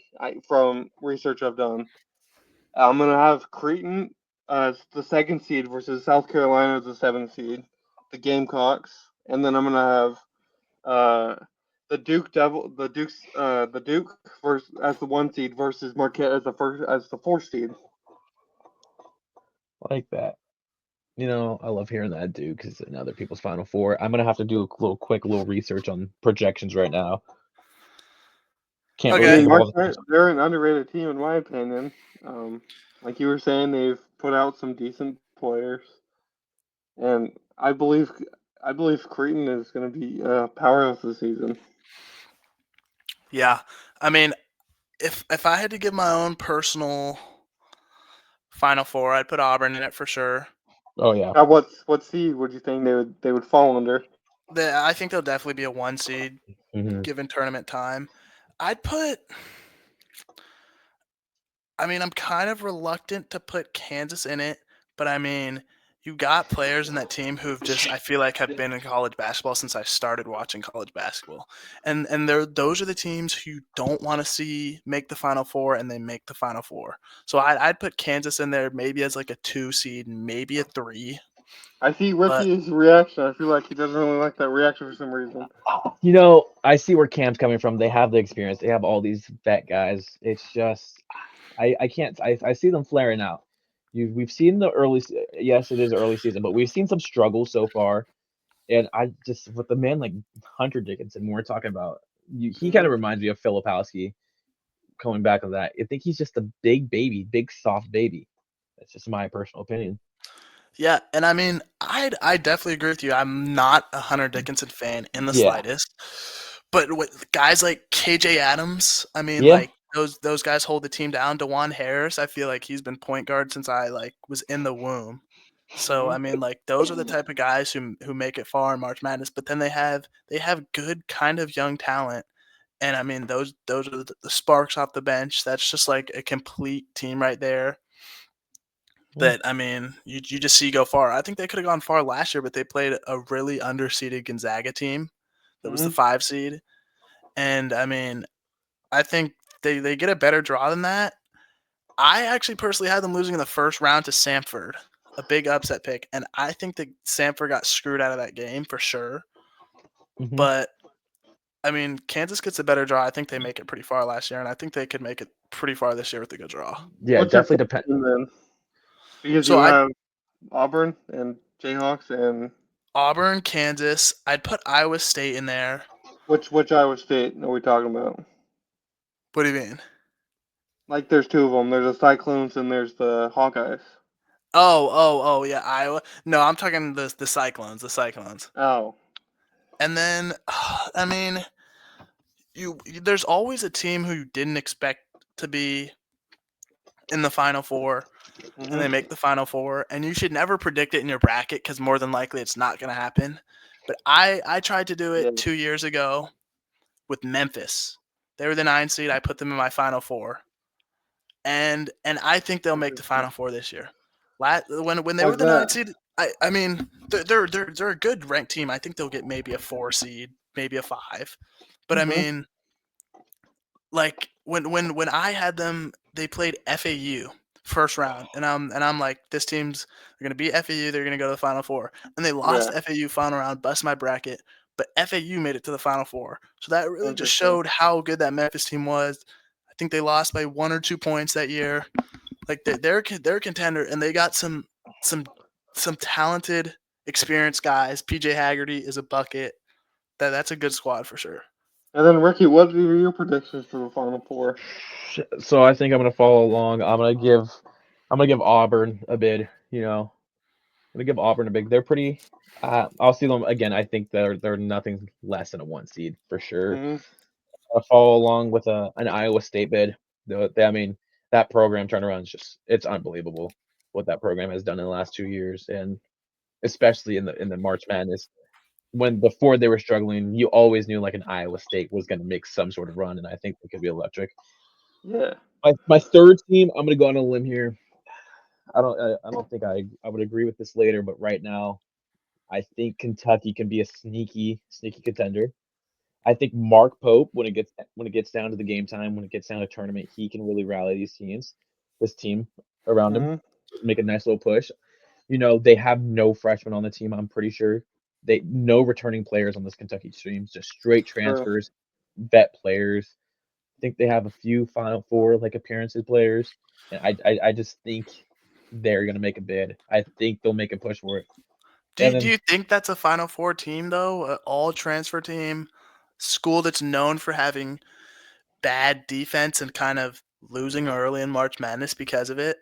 from research I've done. I'm gonna have Creighton as the second seed versus South Carolina as the seventh seed, the Gamecocks, and then I'm gonna have the Duke as the 1 seed versus Marquette as the 4 seed. Like that. I love hearing that, dude, because in other people's Final Four. I'm gonna have to do a quick research on projections right now. Can't really Okay. think of all the Marquette, they're an underrated team in my opinion. Like you were saying, they've put out some decent players, and I believe Creighton is going to be a powerhouse this season. Yeah. I mean, if I had to give my own personal Final Four, I'd put Auburn in it for sure. Oh yeah. Now, what seed would you think they would fall under? I think they'll definitely be a 1 seed Mm-hmm. given tournament time. I'd put. I mean, I'm kind of reluctant to put Kansas in it, but I mean, you got players in that team who've just I feel like have been in college basketball since I started watching college basketball, and those are the teams who you don't want to see make the Final Four, and they make the Final Four. So I'd put Kansas in there maybe as like a 2 seed, maybe a 3. I see But Ricci's reaction. I feel like he doesn't really like that reaction for some reason. I see where Cam's coming from. They have the experience. They have all these vet guys. It's just I can't. I see them flaring out. We've seen the early. Yes, it is early season, but we've seen some struggles so far. And I just with the man like Hunter Dickinson, when we're talking about, he kind of reminds me of Filipowski. Coming back on that, I think he's just a big baby, big soft baby. That's just my personal opinion. yeah, and I mean, I definitely agree with you. I'm not a Hunter Dickinson fan in the Yeah. slightest, but with guys like KJ Adams, I mean, Yeah. like those guys hold the team down. DeJuan Harris, I feel like he's been point guard since I was in the womb. So I mean, like those are the type of guys who make it far in March Madness. But then they have good kind of young talent, and I mean those are the sparks off the bench. That's just like a complete team right there. That I mean, you just see go far. I think they could have gone far last year, but they played a really underseeded Gonzaga team that was the 5 seed, and I mean, I think they get a better draw than that. I actually personally had them losing in the first round to Samford, a big upset pick, and I think that Samford got screwed out of that game for sure. Mm-hmm. But I mean, Kansas gets a better draw. I think they make it pretty far last year, and I think they could make it pretty far this year with a good draw. Yeah, What's your definitely depends. then? Because So you I have Auburn and Jayhawks and Auburn, Kansas. I'd put Iowa State in there. which Iowa State are we talking about? What do you mean? Like there's two of them. There's the Cyclones and there's the Hawkeyes. Oh, yeah, Iowa. No, I'm talking the Cyclones, the Cyclones. Oh. And then, I mean, there's always a team who you didn't expect to be in the Final Four, and they make the Final Four, and you should never predict it in your bracket because more than likely it's not going to happen. But I tried to do it 2 years ago with Memphis. They were the 9 seed. I put them in my Final Four, and I think they'll make the Final Four this year. When they were the 9 seed, I mean they're a good ranked team. I think they'll get maybe a 4 seed, maybe a 5. But I mean, like when I had them, they played FAU first round, and I'm like, this team's they're gonna beat FAU. They're gonna go to the Final Four, and they lost FAU final round, bust my bracket. But FAU made it to the Final Four, so that really just showed how good that Memphis team was. I think they lost by 1 or 2 points that year. Like they're a contender, and they got some talented, experienced guys. PJ Haggerty is a bucket. That's a good squad for sure. And then Ricky, what are your predictions for the Final Four? So I think I'm gonna follow along. I'm gonna give Auburn a bid. I'm gonna give Auburn a big. They're pretty. I'll see them again. I think they're nothing less than a 1 seed for sure. I'll follow along with an Iowa State bid. I mean, that program turnaround is it's unbelievable what that program has done in the last 2 years, and especially in the March Madness. When before they were struggling, you always knew like an Iowa State was going to make some sort of run, and I think it could be electric. Yeah. My third team, I'm going to go on a limb here. I don't think I would agree with this later, but right now, I think Kentucky can be a sneaky contender. I think Mark Pope, when it gets down to the game time, when it gets down to tournament, he can really rally this team around him, make a nice little push. They have no freshmen on the team, I'm pretty sure. no returning players on this Kentucky team, just straight True. transfers, vet players. I think they have a few Final Four like appearances players, and I just think they're gonna make a bid. I think they'll make a push for it. And Do then you think that's a Final Four team though? An all transfer team, school that's known for having bad defense and kind of losing early in March Madness because of it?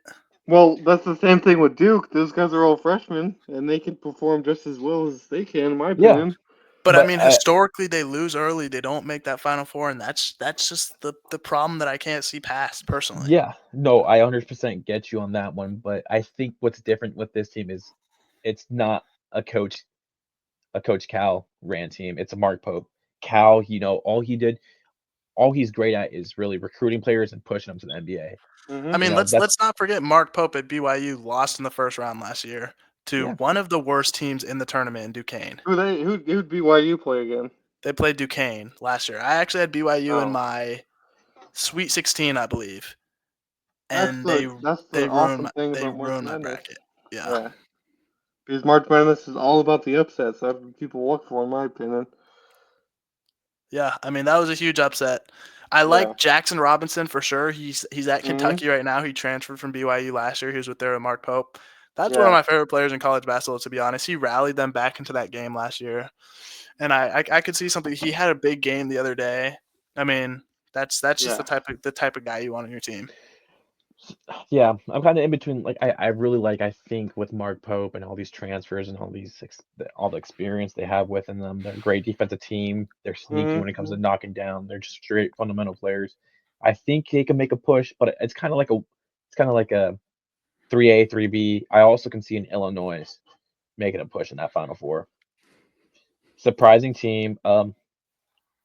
Well, that's the same thing with Duke. Those guys are all freshmen, and they can perform just as well as they can, in my yeah, opinion. But I but mean, historically, they lose early. They don't make that Final Four, and that's just the problem that I can't see past personally. yeah, no, I 100% get you on that one. But I think what's different with this team is it's not a Coach Cal ran team. It's a Mark Pope. Cal, all he's great at is really recruiting players and pushing them to the NBA. I Hmm. You mean, know, let's not forget Mark Pope at BYU lost in the first round last year to yeah, one of the worst teams in the tournament in Duquesne. Who'd BYU play again? They played Duquesne last year. I actually had BYU in Oh, my Sweet 16, I believe, that's and the that's the awesome thing they about March ruined my Madness. bracket. Yeah. Yeah, because March Madness is all about the upsets. That's what people look for, in my opinion. Yeah, I mean that was a huge upset. I Yeah. like Jackson Robinson for sure. He's at Hmm. Kentucky right now. He transferred from BYU last year. He was with their Mark Pope. That's one of Yeah. my favorite players in college basketball, to be honest. He rallied them back into that game last year, and I could see something. He had a big game the other day. I mean, that's just Yeah. the type of guy you want on your team. yeah. I'm kind of in between. Like, I really like. I think with Mark Pope and all these transfers and all the experience they have within them, they're a great defensive team. They're sneaky Hmm. when it comes to knocking down. They're just straight fundamental players. I think they can make a push, but it's kind of like a 3A, 3B. I also can see an Illinois making a push in that Final Four. Surprising team.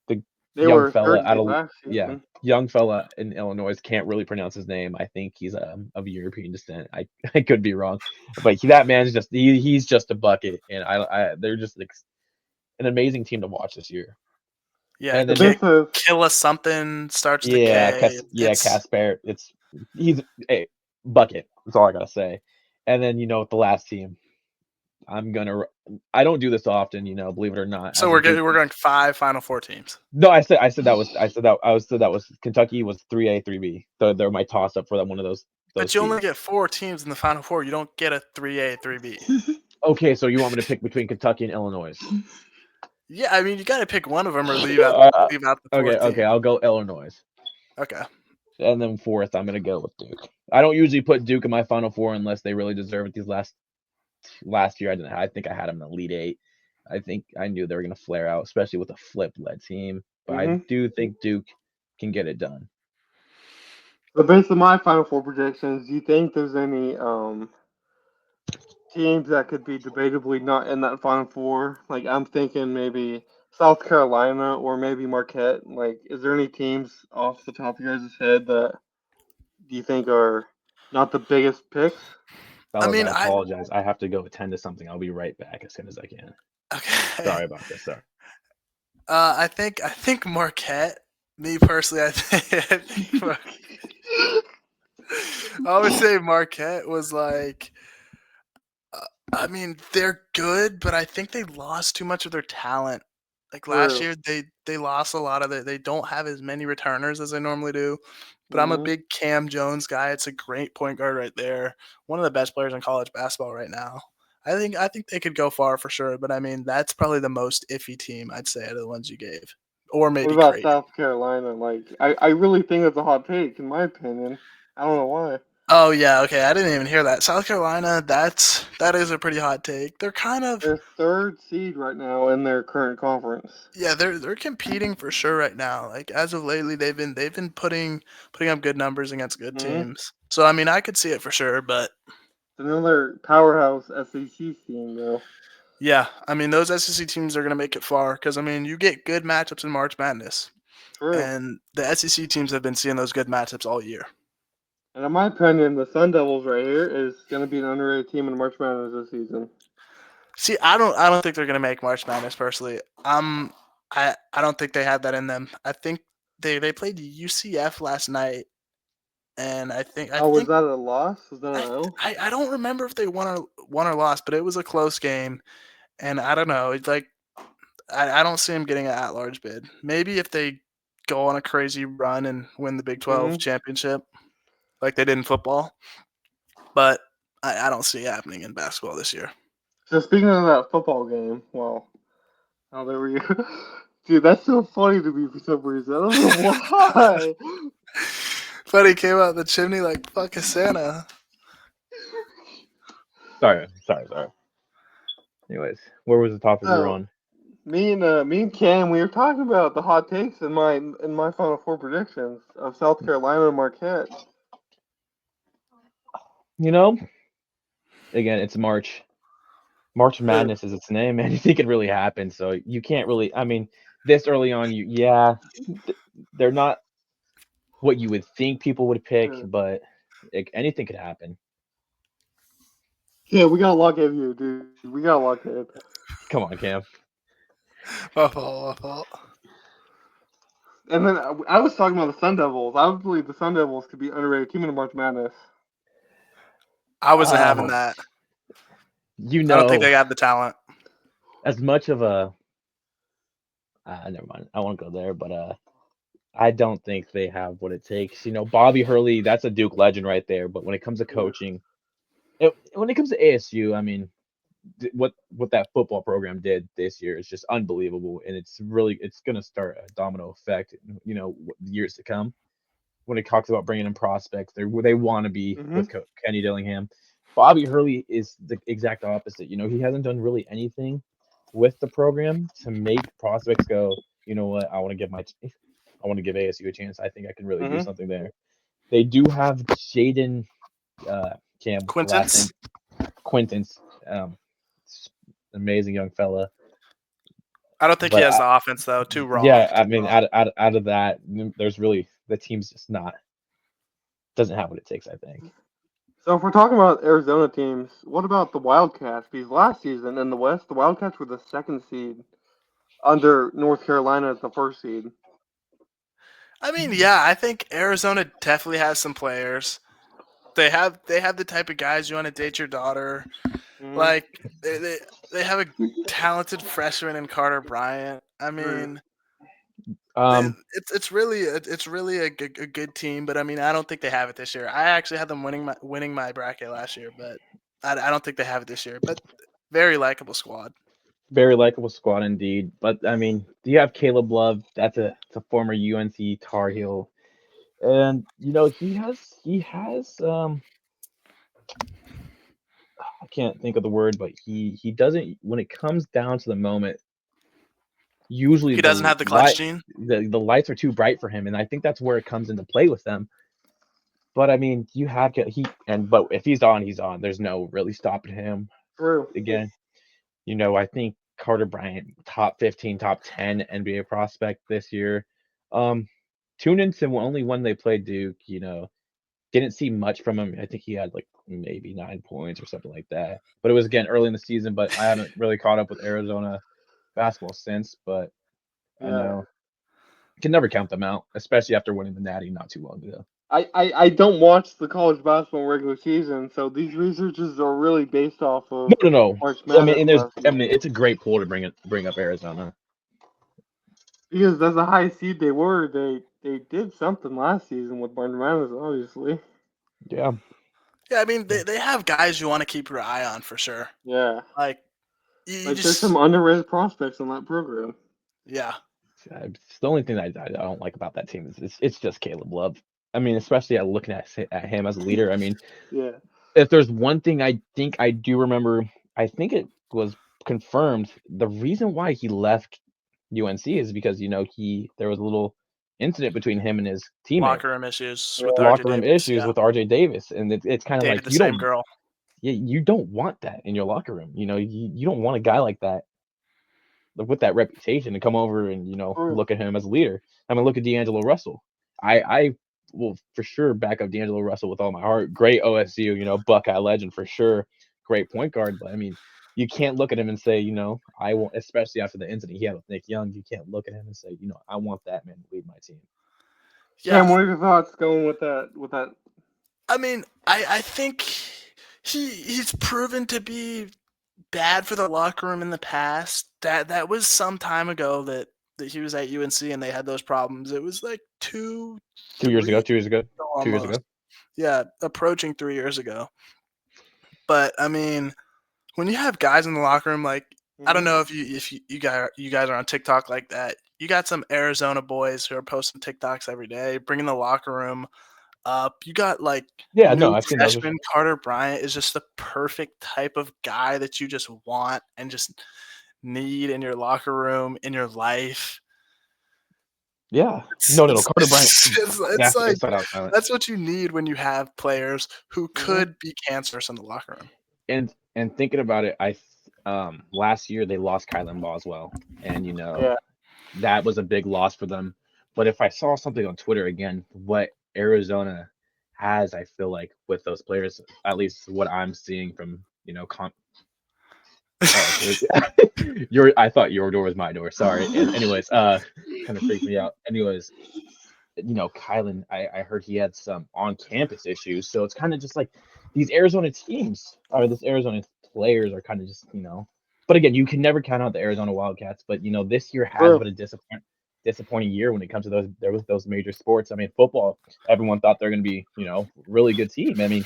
The They young were fella third out seed of last yeah, season. young fella in Illinois can't really pronounce his name. I think he's of European descent. I could be wrong, but that man's he's just a bucket, and they're just like an amazing team to watch this year. Yeah, And The then best of kill us something starts to yeah, K. It's Casper, he's a bucket. That's all I gotta say. And then with the last team, I'm gonna. I don't do this often, believe it or not. so As a Duke, we're going 5 Final Four teams. no, I said Kentucky was 3A, 3B. So they're my toss up for that one of those But you only teams. get 4 teams in the Final Four. You don't get a 3A, 3B. Okay, so you want me to pick between Kentucky and Illinois? Yeah, I mean, you gotta pick one of them or Uh, leave out the okay, 4th okay, team. I'll go Illinois, Okay. and then fourth, I'm gonna go with Duke. I don't usually put Duke in my Final Four unless they really deserve it. These last year, I didn't. I think I had them in the Elite Eight. I think I knew they were gonna flare out, especially with a flip-led team. But I hmm do think Duke can get it done. So based on my Final Four predictions, do you think there's any teams that could be debatably not in that Final Four? Like I'm thinking maybe South Carolina or maybe Marquette. Like, is there any teams off the top of your guys' head that do you think are not the biggest picks? I Fellas, mean, I apologize. I have to go attend to something. I'll be right back as soon as I can. okay. Sorry about this. Sorry. I think Marquette. Me personally, I think I would say Marquette was like. I mean, they're good, but I think they lost too much of their talent. Like last True. year, they lost a lot of it. They don't have as many returners as they normally do. But I'm a Hmm. big Cam Jones guy. It's a great point guard right there. One of the best players in college basketball right now. I think they could go far for sure. But I mean, that's probably the most iffy team I'd say out of the ones you gave, or What maybe about Creighton. South Carolina? Like, I really think it's a hot take, in my opinion. I don't know why. Oh yeah, okay. I didn't even hear that. South Carolina, that is a pretty hot take. They're kind of They're third seed right now in their current conference. yeah, they're competing for sure right now. Like as of lately, they've been putting up good numbers against good Hmm. teams. So I mean, I could see it for sure. But It's another powerhouse SEC team, though. yeah, I mean, those SEC teams are gonna make it far because I mean, you get good matchups in March Madness, True. and the SEC teams have been seeing those good matchups all year. And in my opinion, the Sun Devils right here is going to be an underrated team in March Madness this season. See, I don't think they're gonna make March Madness personally. I don't think they have that in them. I think they played UCF last night, and I Oh, was think that a loss? Was that an L? I don't remember if they won or lost, but it was a close game. And I don't know. It's like I don't see him getting an at-large bid. Maybe if they go on a crazy run and win the Big 12 championship like they did in football. But I don't see it happening in basketball this year. So speaking of that football game, well, oh, there we go. Dude, that's so funny to me for some reason. I don't know why. But he came out the chimney like fucking Santa. Sorry. Anyways, where was the topic we were on? Me and Cam, we were talking about the hot takes in my Final Four predictions of South Carolina and Marquette. You know, again, it's March. March Madness is its name, and anything can really happen. So you can't really. I mean, this early on, they're not what you would think people would pick, but anything could happen. Yeah, we got lucky here, dude. We got lucky. Come on, Cam. My fault. And then I was talking about the Sun Devils. I would believe the Sun Devils could be underrated team in the March Madness. I wasn't having that. You know, I don't think they have the talent. As much of a never mind. I won't go there, but I don't think they have what it takes. You know, Bobby Hurley, that's a Duke legend right there. But when it comes to coaching, when it comes to ASU, I mean, what that football program did this year is just unbelievable, and it's going to start a domino effect. You know, years to come. When it talks about bringing in prospects, they want to be with Coach Kenny Dillingham. Bobby Hurley is the exact opposite. You know, he hasn't done really anything with the program to make prospects go, you know what, I want to give ASU a chance. I think I can really do something there. They do have Jaden Quintance. Amazing young fella. I don't think he has the offense though. Too raw. Yeah, I mean, out of that, there's really the team's just doesn't have what it takes, I think. So if we're talking about Arizona teams, what about the Wildcats? Because last season in the West, the Wildcats were the 2nd seed under North Carolina as the 1st seed. I mean, yeah, I think Arizona definitely has some players. They have the type of guys you want to date your daughter. Like they have a talented freshman in Carter Bryant. I mean, it's really a good team, but I mean, I don't think they have it this year. I actually had them winning my bracket last year, but I don't think they have it this year. But very likable squad. Very likable squad indeed. But I mean, do you have Caleb Love? That's a former UNC Tar Heel, and you know he has I can't think of the word, but he doesn't, when it comes down to the moment. Usually he doesn't have the clutch gene. The lights are too bright for him, and I think that's where it comes into play with them. But I mean, but if he's on, he's on. There's no really stopping him. True. Again, you know, I think Carter Bryant, top 15, top 10 NBA prospect this year. Tune into only when they played Duke, you know, didn't see much from him. I think he had like maybe 9 points or something like that. But it was again early in the season. But I haven't really caught up with Arizona basketball since. But I know you can never count them out, especially after winning the Natty not too long ago. I don't watch the college basketball regular season, so these researches are really based off of No. March I Madness. mean, it's a great pool to bring up Arizona. Because that's the high seed they were. They did something last season with March Madness, obviously. Yeah. Yeah, I mean they have guys you want to keep your eye on for sure. Yeah. Like there's some underrated prospects on that program. Yeah. It's the only thing I don't like about that team is it's just Caleb Love. I mean, especially looking at him as a leader. I mean, if there's one thing I think I do remember, I think it was confirmed. The reason why he left UNC is because, you know, there was a little incident between him and his teammate. Locker room issues with RJ Davis, and it's kind of like the same girl. Yeah, you don't want that in your locker room. You know, you don't want a guy like that with that reputation to come over and, you know, look at him as a leader. I mean, look at D'Angelo Russell. I will for sure back up D'Angelo Russell with all my heart. Great OSU, you know, Buckeye legend for sure. Great point guard. But I mean, you can't look at him and say, you know, I won't, especially after the incident he had with Nick Young, you can't look at him and say, you know, I want that man to lead my team. Yeah, what are your thoughts going with that? I mean, I think he's proven to be bad for the locker room in the past. That was some time ago that he was at UNC and they had those problems. It was like 2 years ago. 3 2 years ago. 2 years almost. ago. Yeah, approaching 3 years ago. But I mean, when you have guys in the locker room, like I don't know if you guys are on TikTok like that. You got some Arizona boys who are posting TikToks every day, bringing the locker room up. You got like Yeah, no, new I've seen those. freshman Carter Bryant is just the perfect type of guy that you just want and just need in your locker room, in your life. Yeah. It's, No, it's, Carter Bryant. it's like Flat out talent. that's what you need when you have players who could be cancerous in the locker room. And thinking about it, last year they lost Kylan Boswell, and that was a big loss for them. But if I saw something on Twitter again, what Arizona has, I feel like with those players, at least what I'm seeing from I thought your door was my door. Sorry. And anyways, kind of freaked me out. Anyways, Kylan, I heard he had some on-campus issues, so it's kind of just like these Arizona teams or this Arizona players are kind of just. But again, you can never count out the Arizona Wildcats. But this year has been a disappointing year when it comes to those major sports. I mean, football, everyone thought they're going to be really good team. I mean,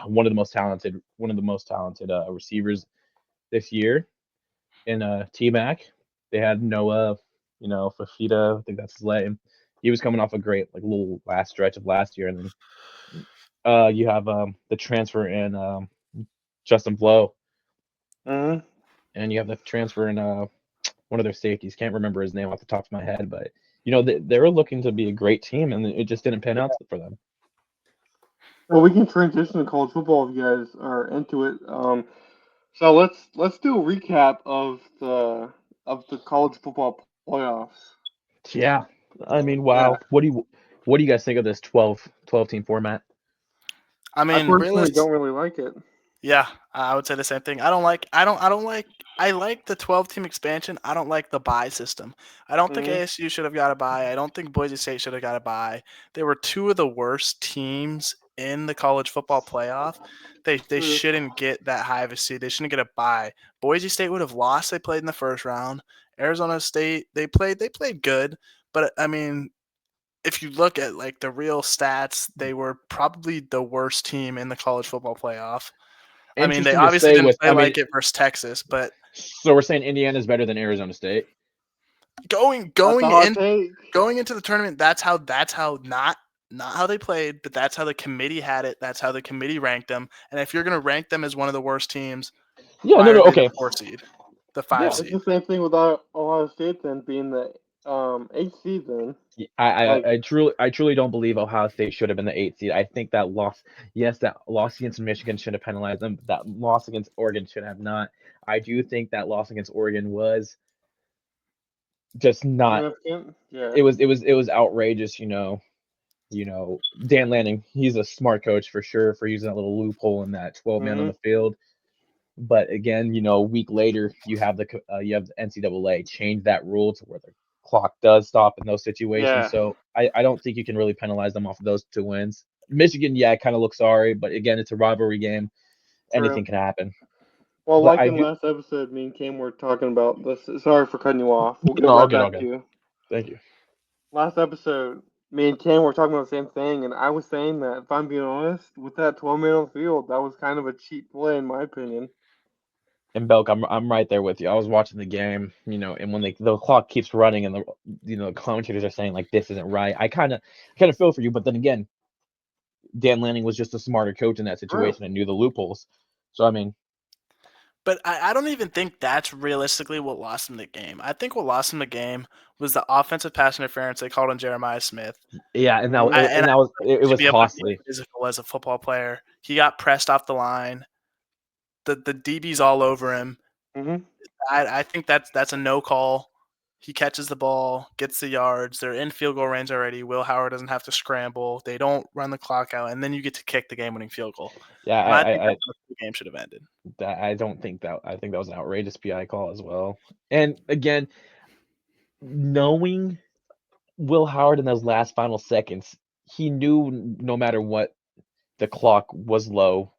one of the most talented receivers this year in T-Mac. They had Noah, Fafita, I think that's his name. He was coming off a great little last stretch of last year, and then you have the transfer in Justin Flo, and you have the transfer in one of their safeties. Can't remember his name off the top of my head, but they were looking to be a great team, and it just didn't pan out for them. Well, we can transition to college football if you guys are into it. So let's do a recap of the college football playoffs. Yeah, I mean, wow. Yeah. What do you guys think of this 12 team format? I mean, personally don't really like it. Yeah, I would say the same thing. I like the 12-team expansion. I don't like the bye system. I don't think ASU should have got a bye. I don't think Boise State should have got a bye. They were two of the worst teams in the college football playoff. They shouldn't get that high of a seed. They shouldn't get a bye. Boise State would have lost. They played in the first round. Arizona State, they played good, but I mean, if you look at like the real stats, they were probably the worst team in the college football playoff. I mean, they obviously didn't play like it versus Texas, but so we're saying Indiana's better than Arizona State. Going into the tournament, that's how not how they played, but that's how the committee had it. That's how the committee ranked them. And if you're going to rank them as one of the worst teams, okay, the 4 seed, the 5 seed. It's the same thing with Ohio State then being the 8th seed then. I truly don't believe Ohio State should have been the 8th seed. I think that loss against Michigan should have penalized them. That loss against Oregon should have not. I do think that loss against Oregon was just not. Yeah. It was outrageous. Dan Lanning, he's a smart coach for sure for using that little loophole in that 12-man on the field. But again, a week later, you have the NCAA change that rule to where the clock does stop in those situations. Yeah. So I don't think you can really penalize them off of those 2 wins. Michigan, it kind of looks sorry, but again, it's a rivalry game. True. Anything can happen. Well, but last episode, me and Cam were talking about this. Sorry for cutting you off. We'll get back to you. Thank you. Last episode, me and Cam were talking about the same thing, and I was saying that, if I'm being honest, with that 12-man on the field, that was kind of a cheap play in my opinion. And Belk, I'm right there with you. I was watching the game, and when the clock keeps running and the commentators are saying like this isn't right, I kind of feel for you. But then again, Dan Lanning was just a smarter coach in that situation and knew the loopholes. So I mean, but I don't even think that's realistically what lost him the game. I think what lost him the game was the offensive pass interference they called on Jeremiah Smith. Yeah, and it was costly. Physical as a football player, he got pressed off the line. The DB's all over him. I think that's a no call. He catches the ball, gets the yards. They're in field goal range already. Will Howard doesn't have to scramble. They don't run the clock out, and then you get to kick the game-winning field goal. Yeah, I think that's how the game should have ended. I don't think that. I think that was an outrageous PI call as well. And again, knowing Will Howard in those last final seconds, he knew no matter what, the clock was low.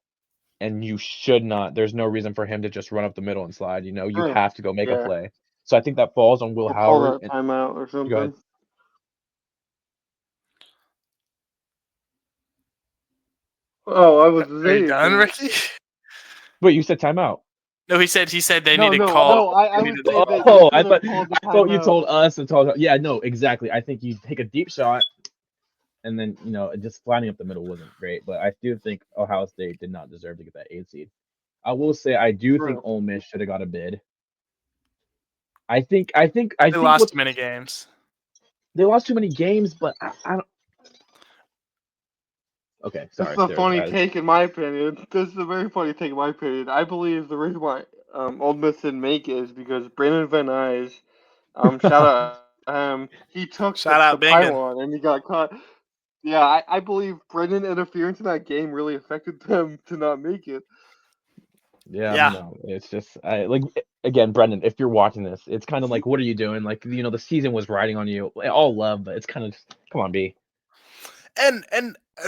and you should not. There's no reason for him to just run up the middle and slide. You True. have to go make a Yeah. play. So I think that falls on Will Or call Howard. that timeout or Go ahead. something. Oh, I was Are you done, Ricky? Wait, you said timeout. No, he said they No, need to no, call. no. I they would needed- say they Oh, should I have called the thought you timeout. told us to talk. Yeah, no, exactly. I think you take a deep shot, and then just flattening up the middle wasn't great. But I do think Ohio State did not deserve to get that 8 seed. I will say I do think True. Ole Miss should have got a bid. I think They lost too many games. They lost too many games, but I don't. Okay, sorry. This is a funny take in my opinion. This is a very funny take in my opinion. I believe the reason why Ole Miss didn't make it is because Brandon Van Nuys, shout out he took Shout the out Bingen. pylon and he got caught. Yeah, I believe Brendan interference in that game really affected them to not make it. Yeah. No, it's just again, Brendan, if you're watching this, it's kind of like, what are you doing? Like, the season was riding on you. All love, but it's kind of just, come on, B. And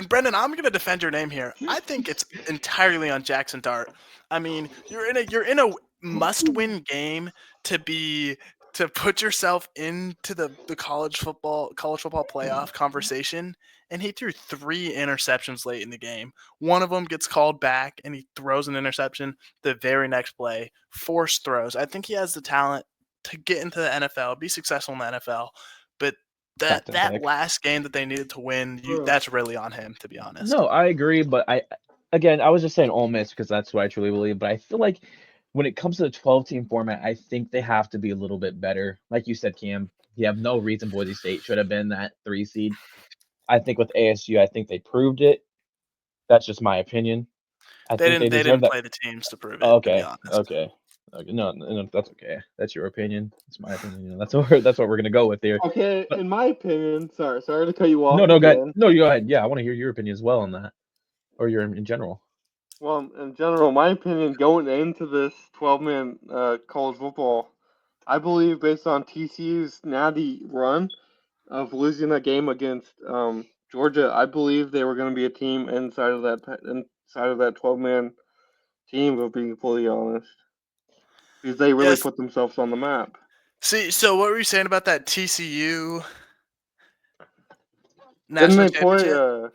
Brendan, I'm gonna defend your name here. I think it's entirely on Jackson Dart. I mean, you're in a must-win game to put yourself into the college football playoff conversation, and he threw 3 interceptions late in the game. One of them gets called back, and he throws an interception the very next play. Forced throws. I think he has the talent to get into the NFL, be successful in the NFL, but that last game that they needed to win, that's really on him, to be honest. No, I agree, but I was just saying Ole Miss because that's what I truly believe. But I feel like when it comes to the 12-team format, I think they have to be a little bit better. Like you said, Cam, you have no reason Boise State should have been that 3 seed. I think with ASU, I think they proved it. That's just my opinion. They didn't play the teams to prove it. Okay. To be honest. Okay. No, that's okay. That's your opinion. It's my opinion. That's what we're gonna go with here. Okay, in my opinion, sorry to cut you off. No, you go ahead. Yeah, I want to hear your opinion as well on that, or your in general. Well, in general, my opinion going into this 12-man college football, I believe based on TCU's natty run of losing that game against Georgia, I believe they were going to be a team inside of that 12-man team. If being fully honest, because they really put themselves on the map. See, so what were you saying about that TCU national championship?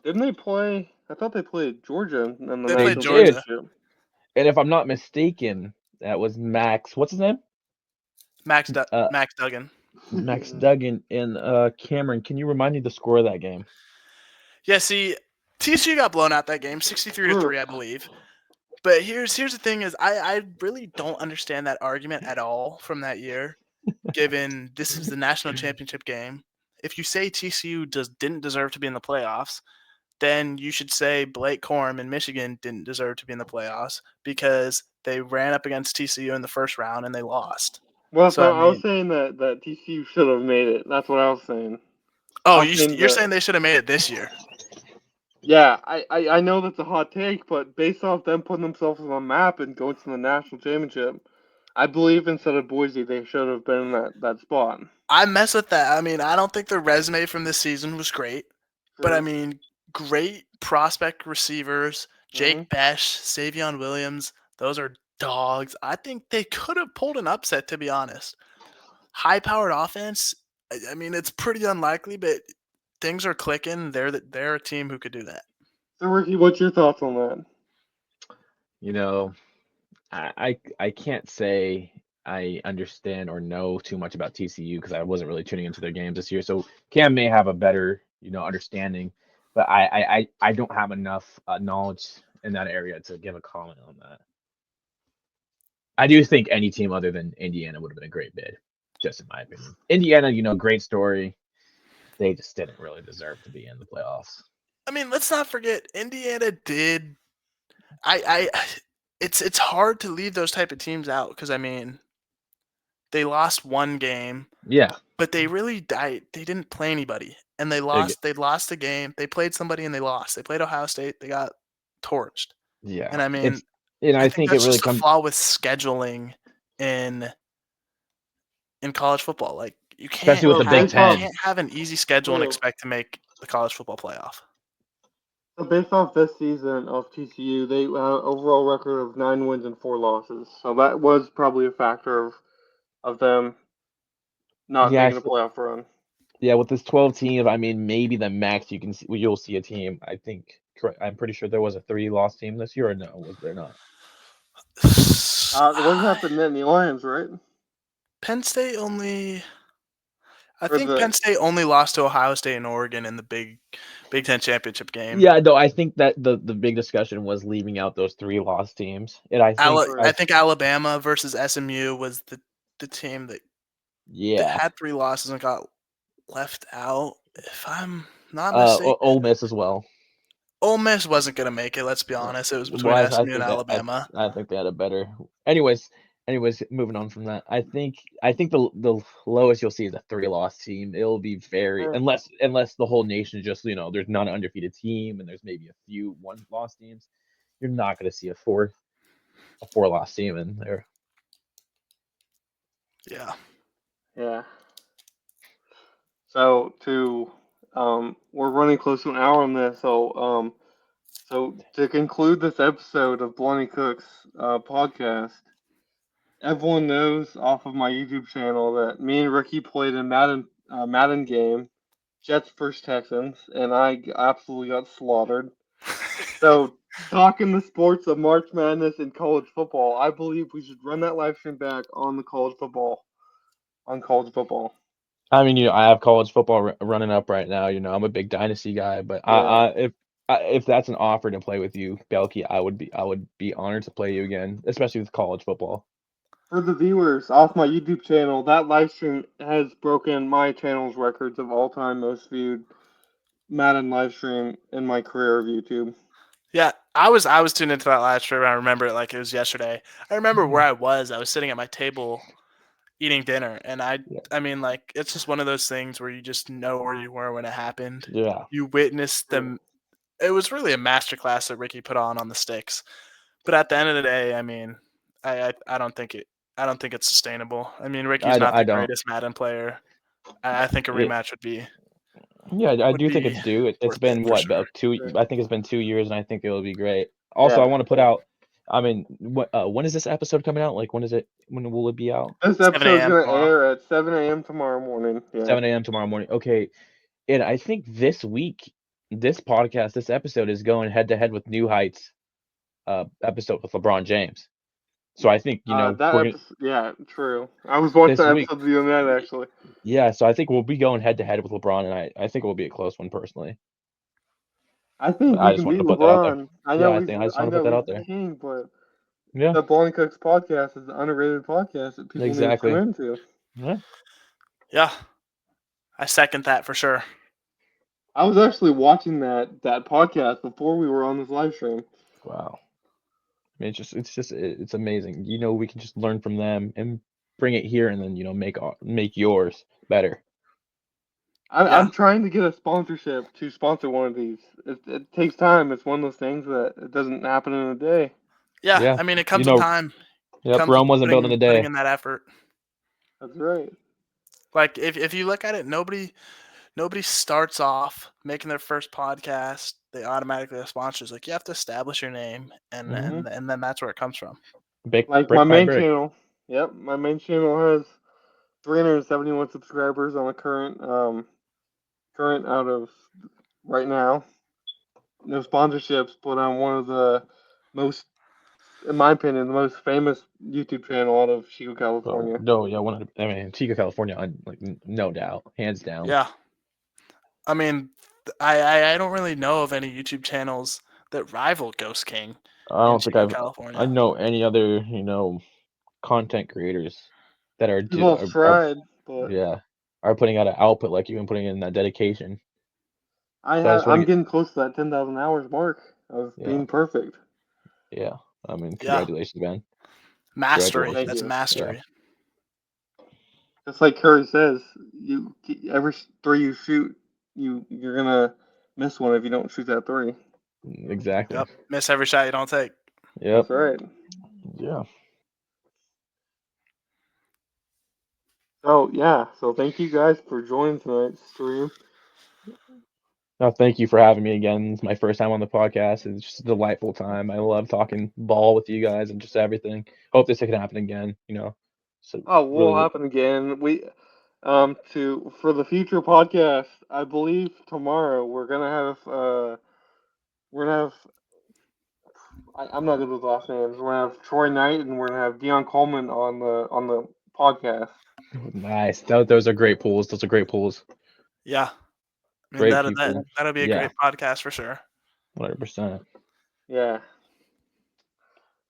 Didn't they play? I thought they played Georgia in the national played Georgia. And if I'm not mistaken, that was Max. What's his name? Max Duggan. Max Duggan and Cameron. Can you remind me the score of that game? Yeah, see, TCU got blown out that game, 63-3, I believe. But here's the thing: is I really don't understand that argument at all from that year. Given this is the national championship game, if you say TCU didn't deserve to be in the playoffs, then you should say Blake Corum and Michigan didn't deserve to be in the playoffs because they ran up against TCU in the first round and they lost. Well, so I was saying that TCU should have made it. That's what I was saying. Oh, you're saying they should have made it this year? Yeah, I know that's a hot take, but based off them putting themselves on the map and going to the national championship, I believe instead of Boise, they should have been in that spot. I mess with that. I mean, I don't think their resume from this season was great, but I mean, great prospect receivers, Jake Besh, Savion Williams, those are dogs. I think they could have pulled an upset, to be honest. High-powered offense, I mean, it's pretty unlikely, but things are clicking. They're a team who could do that. So, Ricky, what's your thoughts on that? I can't say I understand or know too much about TCU because I wasn't really tuning into their games this year. So Cam may have a better, understanding, but I don't have enough knowledge in that area to give a comment on that. I do think any team other than Indiana would have been a great bid, just in my opinion. Indiana, great story. They just didn't really deserve to be in the playoffs. I mean, let's not forget Indiana did. It's hard to leave those type of teams out because I mean, they lost one game. Yeah. But they really died. They didn't play anybody, and they lost. They lost the game. They played somebody and they lost. They played Ohio State. They got torched. Yeah. And I mean, I think that's it really just a flaw with scheduling in college football. Like you can't, especially with the Big Ten, you can't have an easy schedule and expect to make the college football playoff. So based off this season of TCU, they had an overall record of 9 wins and 4 losses. So that was probably a factor of them not Yeah, making a playoff run. yeah. With this 12 team, I mean, maybe the max you'll see a team. I think I'm pretty sure there was a 3-loss team this year, or no? Was there not? What happened in the Lions, right? Penn State only. I Or think the Penn State only lost to Ohio State and Oregon in the Big Ten championship game. Yeah, no. I think that the big discussion was leaving out those 3-loss teams, and I think I think Alabama versus SMU was the team that had 3 losses and got left out. If I'm not mistaken, Ole Miss as well. Ole Miss wasn't going to make it. Let's be honest. It was between Well, SMU and Alabama. I think they had a better. Anyways, moving on from that, I think the lowest you'll see is a 3-loss team. It'll be very unless the whole nation just there's not an undefeated team and there's maybe a few 1-loss teams. You're not going to see a 4-loss team in there. Yeah. Yeah. So we're running close to an hour on this. So to conclude this episode of Blondie Cooks podcast, everyone knows off of my YouTube channel that me and Ricky played a Madden game, Jets vs Texans, and I absolutely got slaughtered. So talking the sports of March Madness and college football, I believe we should run that live stream back on college football. I mean, I have college football running up right now. I'm a big dynasty guy, but if that's an offer to play with you, Belky, I would be honored to play you again, especially with college football. For the viewers off my YouTube channel, that live stream has broken my channel's records of all-time most viewed Madden live stream in my career of YouTube. Yeah, I was tuned into that live stream. I remember it like it was yesterday. I remember where I was. I was sitting at my table eating dinner, and I mean, like, it's just one of those things where you just know where you were when it happened. Yeah. You witnessed them. It was really a masterclass that Ricky put on the sticks. But at the end of the day, I mean, I don't think it's sustainable. I mean, Ricky's not the greatest Madden player. I think a rematch would be. Yeah, I do think it's due. It's been about 2. I think it's been 2 years, and I think it'll be great. Also, I want to put out. I mean, when is this episode coming out? Like, when is it? When will it be out? This episode is gonna air at 7 a.m. tomorrow morning. Yeah. 7 a.m. tomorrow morning. Okay, and I think this week, this episode is going head to head with New Heights, episode with LeBron James. So I think yeah, true. I was watching that episode the other night actually. Yeah, so I think we'll be going head to head with LeBron, and I think it will be a close one personally. I think we can beat LeBron. I know. I just want to put that out there. King, but yeah, the Blondie Cooks podcast is an underrated podcast that people need to tune into. Yeah, I second that for sure. I was actually watching that podcast before we were on this live stream. Wow. I mean, it's amazing. We can just learn from them and bring it here, and then make yours better. I'm trying to get a sponsorship to sponsor one of these. It takes time. It's one of those things that it doesn't happen in a day. Yeah, I mean, it comes with time. Yeah, Rome wasn't built in a day. Putting in that effort. That's right. Like if you look at it, nobody starts off making their first podcast. They automatically have sponsors. Like, you have to establish your name, and then that's where it comes from. Like my main channel. Yep, my main channel has 371 subscribers on the current out of right now. No sponsorships, but I'm one of the most, in my opinion, the most famous YouTube channel out of Chico, California. I mean, Chico, California, like no doubt, hands down. Yeah. I mean, I don't really know of any YouTube channels that rival Ghost King. I don't think I know any other content creators that are are putting out an output like you've been putting in that dedication. I'm getting close to that 10,000 hours mark of being perfect. Yeah, I mean, congratulations, man. Mastery. That's mastery. Yeah. Just like Curry says, every 3 you shoot, you're gonna miss one if you don't shoot that 3. Exactly. Yep. Miss every shot you don't take. Yep. That's right. Yeah. So thank you guys for joining tonight's stream. No, thank you for having me again. It's my first time on the podcast. It's just a delightful time. I love talking ball with you guys and just everything. Hope this can happen again. So Oh, will really, happen again. For the future podcast, I believe tomorrow we're gonna have I'm not good with last names. We're gonna have Troy Knight and we're gonna have Dion Coleman on the podcast. nice. Those are great pools. Those are great pools. Yeah, I mean Great people. that'll be a Yeah, great podcast for sure. 100%. Yeah.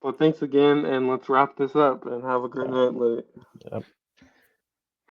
But thanks again, and let's wrap this up and have a good night, Lily. Yep.